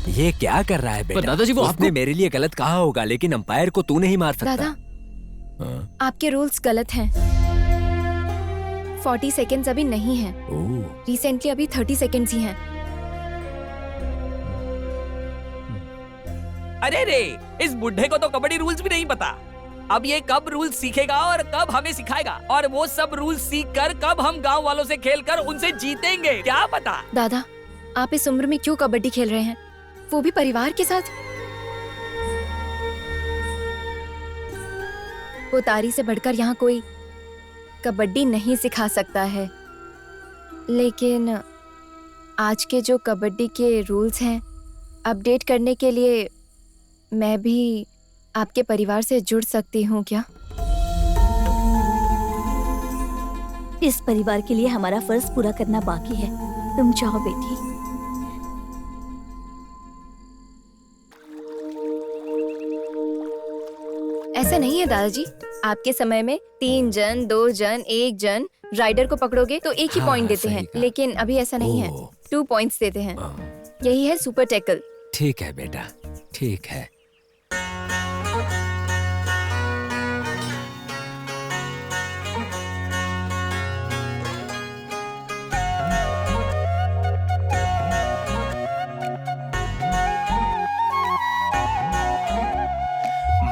ये क्या कर रहा है बेटा? दादाजी वो उसने मेरे लिए गलत कहा होगा, लेकिन अंपायर को तू नहीं मार सकता। दादा, आपके रूल्स गलत हैं। 40 सेकेंड्स अभी नहीं हैं। रिसेंटली अभी 30 सेकेंड्स ही हैं। अरे रे, इस बुढ़े को तो कबड्डी रूल्स भी नहीं पता। अब ये कब रूल्स सीखेगा और कब हमें सिखाएगा, और वो सब रूल्स सीख कर कब हम गांव वालों से खेलकर उनसे जीतेंगे, क्या पता। दादा, आप इस उम्र में क्यों कबड्डी खेल रहे हैं, वो भी परिवार के साथ? पोतारी से बढ़कर यहाँ कोई कबड्डी नहीं सिखा सकता है, लेकिन आज के जो कबड्डी के रूल्स हैं अपडेट करने के लिए मैं भी आपके परिवार से जुड़ सकती हूँ क्या? इस परिवार के लिए हमारा फर्ज पूरा करना बाकी है। तुम जाओ बेटी। ऐसा नहीं है दादाजी, आपके समय में 3 जन, 2 जन, 1 जन राइडर को पकड़ोगे तो 1 ही पॉइंट देते हैं, लेकिन अभी ऐसा नहीं है, 2 पॉइंट्स देते हैं। यही है सुपर टैकल। ठीक है बेटा, ठीक है।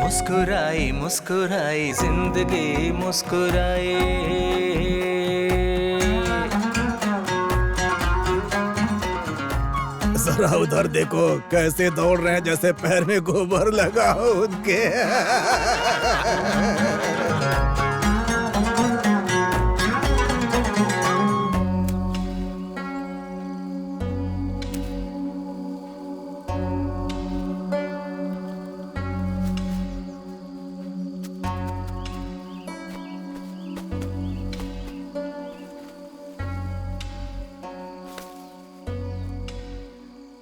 मुस्कुराई मुस्कुराई जिंदगी मुस्कुराई, जरा उधर देखो कैसे दौड़ रहे हैं जैसे पैर में गोबर लगा हो उनके।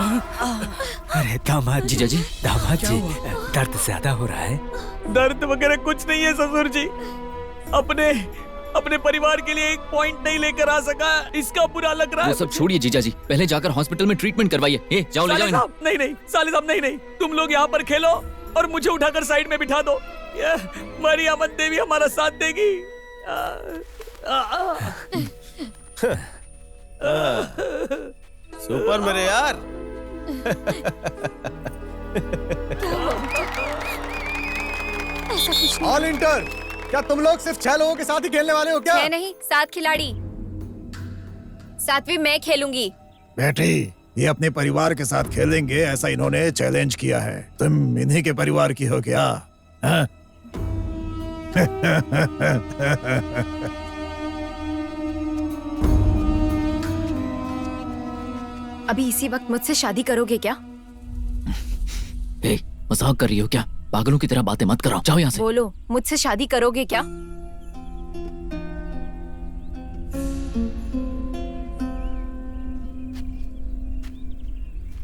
अरे दामाद जीजा जी। दामाद जी, दर्द ज्यादा हो रहा है? दर्द वगैरह कुछ नहीं है ससुर जी। अपने परिवार के लिए एक पॉइंट नहीं लेकर आ सका, इसका बुरा लग रहा है। वो सब छोड़िए जीजा जी, पहले जाकर हॉस्पिटल में ट्रीटमेंट करवाइए। ए, जाओ ले जाओ इन्हें। नहीं साले साहब, नहीं, तुम लोग यहाँ पर खेलो और मुझे उठाकर साइड में बिठा दो। मरियामन देवी हमारा साथ देगी। सुपर मेरे यार। ऑल इंटर, क्या तुम लोग सिर्फ 6 लोगों के साथ ही खेलने वाले हो क्या? 6 नहीं, 7 खिलाड़ी। 7वीं मैं खेलूंगी। बेटी, ये अपने परिवार के साथ खेलेंगे ऐसा इन्होंने चैलेंज किया है। तुम इन्हीं के परिवार की हो क्या? हाँ? अभी इसी वक्त मुझसे शादी करोगे क्या? ए, मजाक कर रही हो क्या? पागलों की तरह बातें मत करो, जाओ यहाँ से। बोलो, मुझसे शादी करोगे क्या?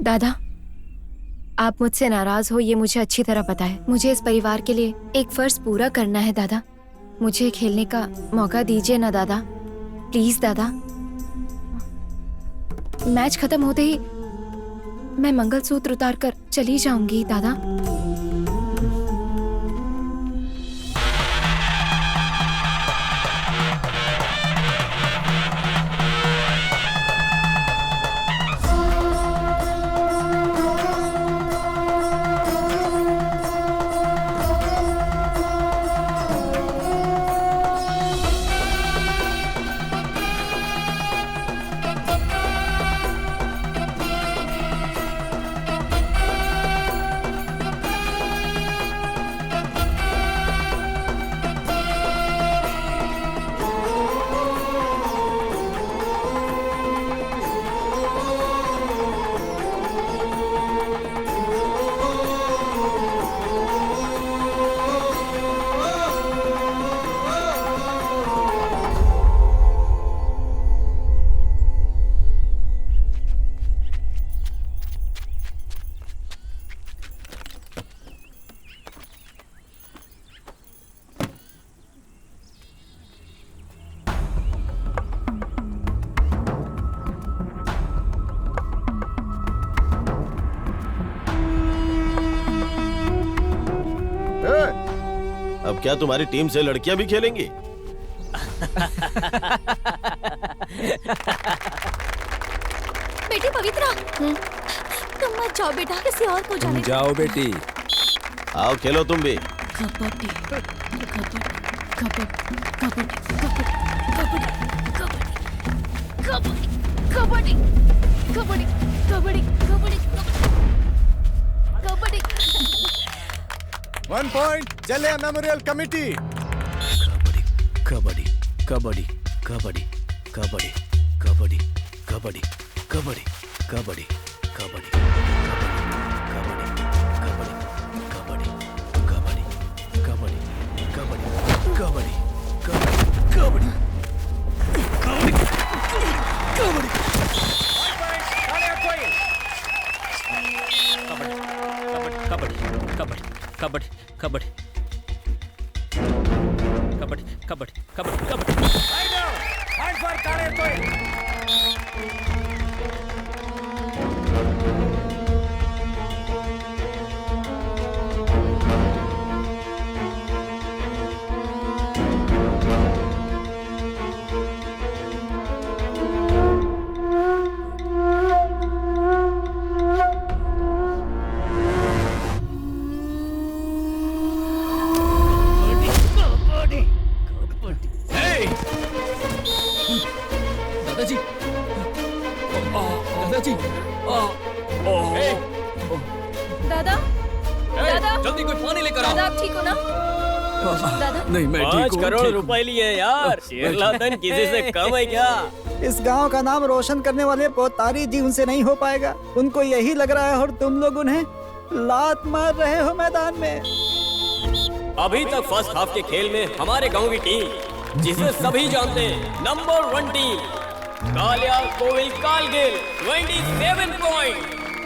दादा, आप मुझसे नाराज हो ये मुझे अच्छी तरह पता है। मुझे इस परिवार के लिए एक फर्ज पूरा करना है दादा। मुझे खेलने का मौका दीजिए ना दादा, प्लीज दादा। मैच खत्म होते ही मैं मंगलसूत्र उतारकर चली जाऊंगी दादा। अब क्या तुम्हारी टीम से लड़कियां भी खेलेंगी? बेटी पवित्रा, तुम मत जाओ बेटा, किसी और को जाने दो। जाओ बेटी। आओ खेलो तुम भी। कबड्डी, कबड्डी, कबड्डी, कबड्डी, कबड्डी, कबड्डी, कबड्डी, कबड्डी, कबड्डी। 1 पॉइंट जलिया मेमोरियल कमेटी। कबड्डी कबड्डी कबड्डी कबड्डी कबड्डी कबड्डी कबड्डी कबड्डी कबड्डी कबड्डी कबड्डी कबड्डी कबड्डी कबड्डी। दादाजी, दादाजी, दादा, दादा, जल्दी कोई पानी लेकर आओ। दादा आप ठीक हो ना? दादा, नहीं मैं ठीक 5 हूँ। करोड़ रुपए लिए यार, शेरलादन किसी से कम है क्या? इस गांव का नाम रोशन करने वाले पोतारी जी उनसे नहीं हो पाएगा। उनको यही लग रहा है और तुम लोग उन्हें लात मार रहे हो मैदान में। अभी तक फर्स्ट हाफ के खेल में हमारे गांव की टीम, जिसे सभी जानते हैं, नंबर 1 टीम कालिया कोविल कालगिल 27 पॉइंट,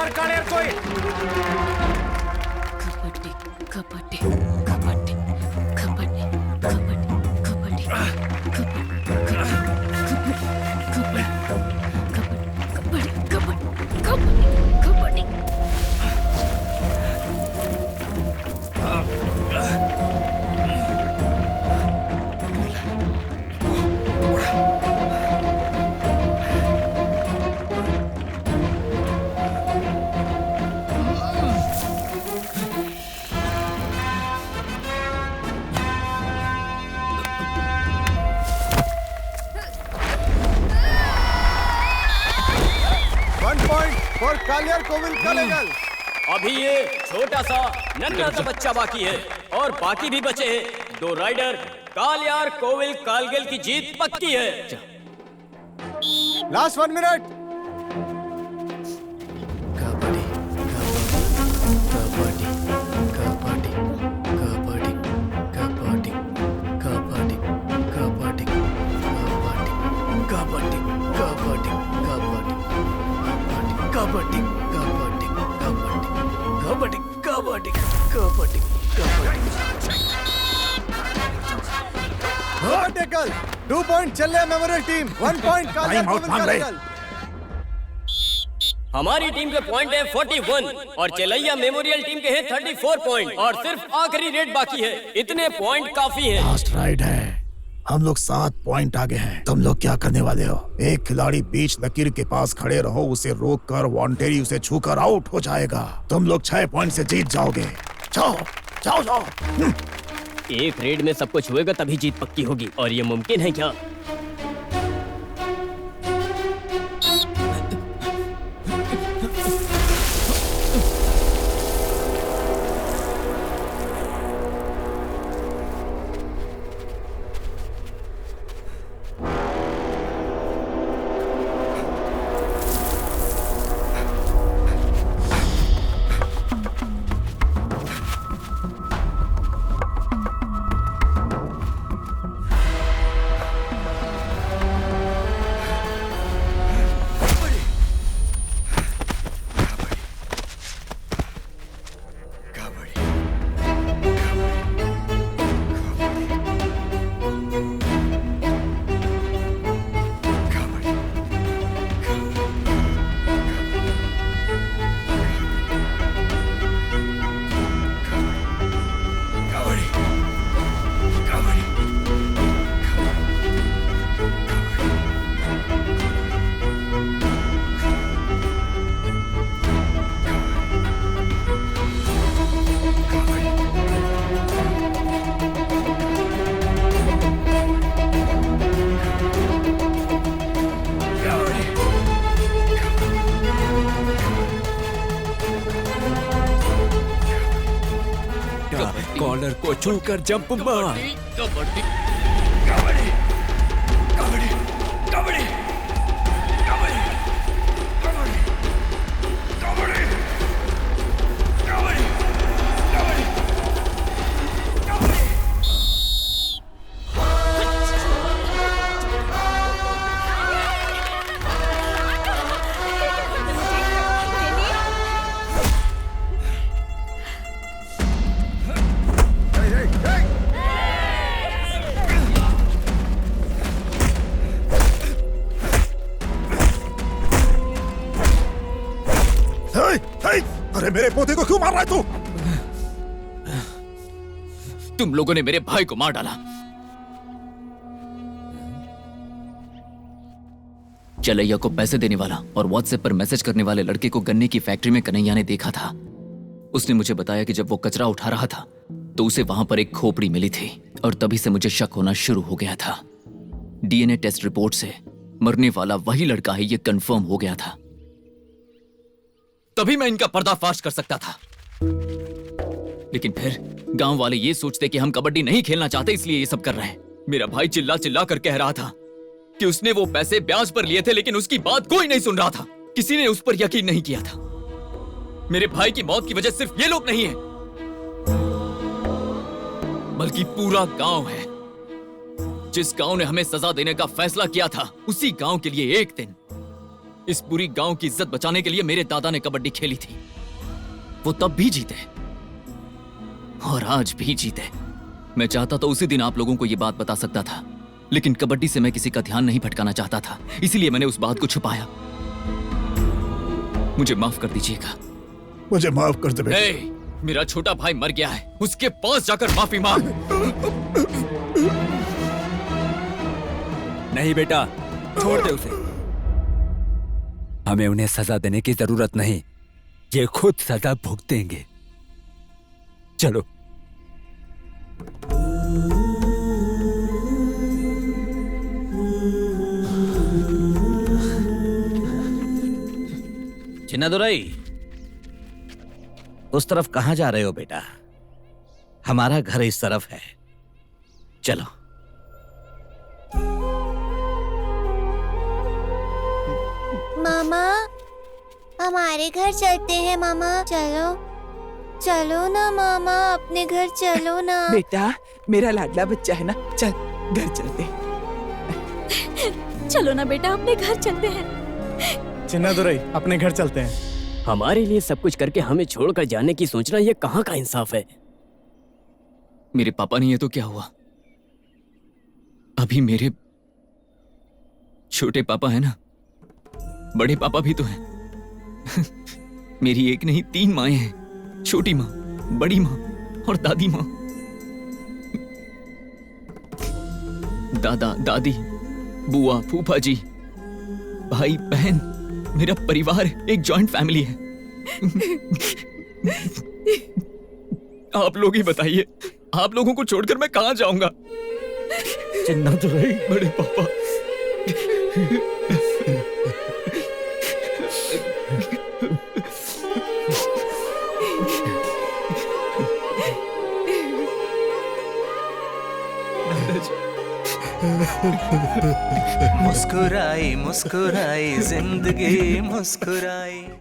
मार कालियर कोई। कबड्डी कबड्डी कबड्डी कबड्डी कबड्डी कबड्डी। फॉर कालियर कोविल कलेगल। अभी ये छोटा सा नन्हा सा बच्चा बाकी है और बाकी भी बचे हैं। 2 राइडर कालियार कोविल कालगल की जीत पक्की है। Last 1 minute. Kabaddi kabaddi kabaddi kabaddi kabaddi kabaddi kabaddi kabaddi kabaddi kabaddi kabaddi kabaddi kabaddi kabaddi kabaddi tackle 2 point चले मेमोरियल टीम, 1 पॉइंट कालियर कोविल कलेगल। हमारी टीम के पॉइंट है 41 और चेलैया मेमोरियल टीम के हैं 34 पॉइंट और सिर्फ आखिरी रेड बाकी है। इतने पॉइंट काफी हैं। लास्ट राइड है, हम लोग 7 पॉइंट आगे हैं। तुम लोग क्या करने वाले हो? एक खिलाड़ी बीच लकीर के पास खड़े रहो, उसे रोक कर वॉन्टेरी उसे छूकर आउट हो जाएगा। तुम लोग 6 पॉइंट से जीत जाओगे। जाओ जाओ जाओ। एक रेड में सबको छुएगा तभी जीत पक्की होगी और ये मुमकिन है क्या? कॉलर को छूकर जंप मार। कबड्डी कबड्डी कबड्डी कबड्डी अरे मेरे पोते को क्यों मार रहा है तू? तुम लोगों ने मेरे भाई को मार डाला। चलैया को पैसे देने वाला और व्हाट्सएप पर मैसेज करने वाले लड़के को गन्ने की फैक्ट्री में कन्हैया ने देखा था। उसने मुझे बताया कि जब वो कचरा उठा रहा था तो उसे वहां पर एक खोपड़ी मिली थी और तभी से मुझे शक होना शुरू हो गया था। डीएनए टेस्ट रिपोर्ट से मरने वाला वही लड़का है, ये कंफर्म हो गया था। तभी मैं इनका पर्दाफाश कर सकता था। लेकिन फिर गांव वाले ये सोचते कि हम कबड्डी नहीं खेलना चाहते इसलिए ये सब कर रहे हैं। मेरा भाई चिल्ला चिल्ला कर कह रहा था कि उसने वो पैसे ब्याज पर लिए थे, लेकिन उसकी बात कोई नहीं सुन रहा था। किसी ने उस पर यकीन नहीं किया था। मेरे भाई की मौत की वजह सिर्फ ये लोग नहीं है, बल्कि पूरा गांव है। जिस गांव ने हमें सजा देने का फैसला किया था, उसी गांव के लिए इस पूरी गांव की इज्जत बचाने के लिए मेरे दादा ने कबड्डी खेली थी। वो तब भी जीते और आज भी जीते। मैं चाहता तो उसी दिन आप लोगों को ये बात बता सकता था, लेकिन कबड्डी से मैं किसी का ध्यान नहीं भटकाना चाहता था, इसीलिए मैंने उस बात को छुपाया। मुझे माफ कर दीजिएगा। मुझे माफ कर दे बेटा। ए, मेरा छोटा भाई मर गया है, उसके पास जाकर माफी मांग। नहीं बेटा, छोड़ दे उसे। हमें उन्हें सजा देने की जरूरत नहीं, ये खुद सजा भुगतेंगे। चलो। चिन्नादुराई, उस तरफ कहां जा रहे हो बेटा? हमारा घर इस तरफ है, चलो। मामा, हमारे घर चलते हैं मामा। चलो चलो ना मामा, अपने घर चलो ना। बेटा, मेरा लाडला बच्चा है ना, चल घर चलते हैं। चलो ना बेटा, अपने घर चलते हैं। चिन्नादुरई, अपने घर चलते हैं। हमारे लिए सब कुछ करके हमें छोड़कर जाने की सोचना ये कहाँ का इंसाफ है? मेरे पापा नहीं है तो क्या हुआ? अभी मेरे छोटे पापा है ना, बड़े पापा भी तो हैं। मेरी एक नहीं 3 माएं हैं, छोटी माँ, बड़ी माँ और दादी माँ। दादा दादी, बुआ, फूफा जी, भाई बहन, मेरा परिवार एक जॉइंट फैमिली है। आप लोग ही बताइए, आप लोगों को छोड़कर मैं कहां जाऊंगा? चिन्नादुराई, बड़े पापा। मुस्कुराई मुस्कुराई जिंदगी मुस्कुराई।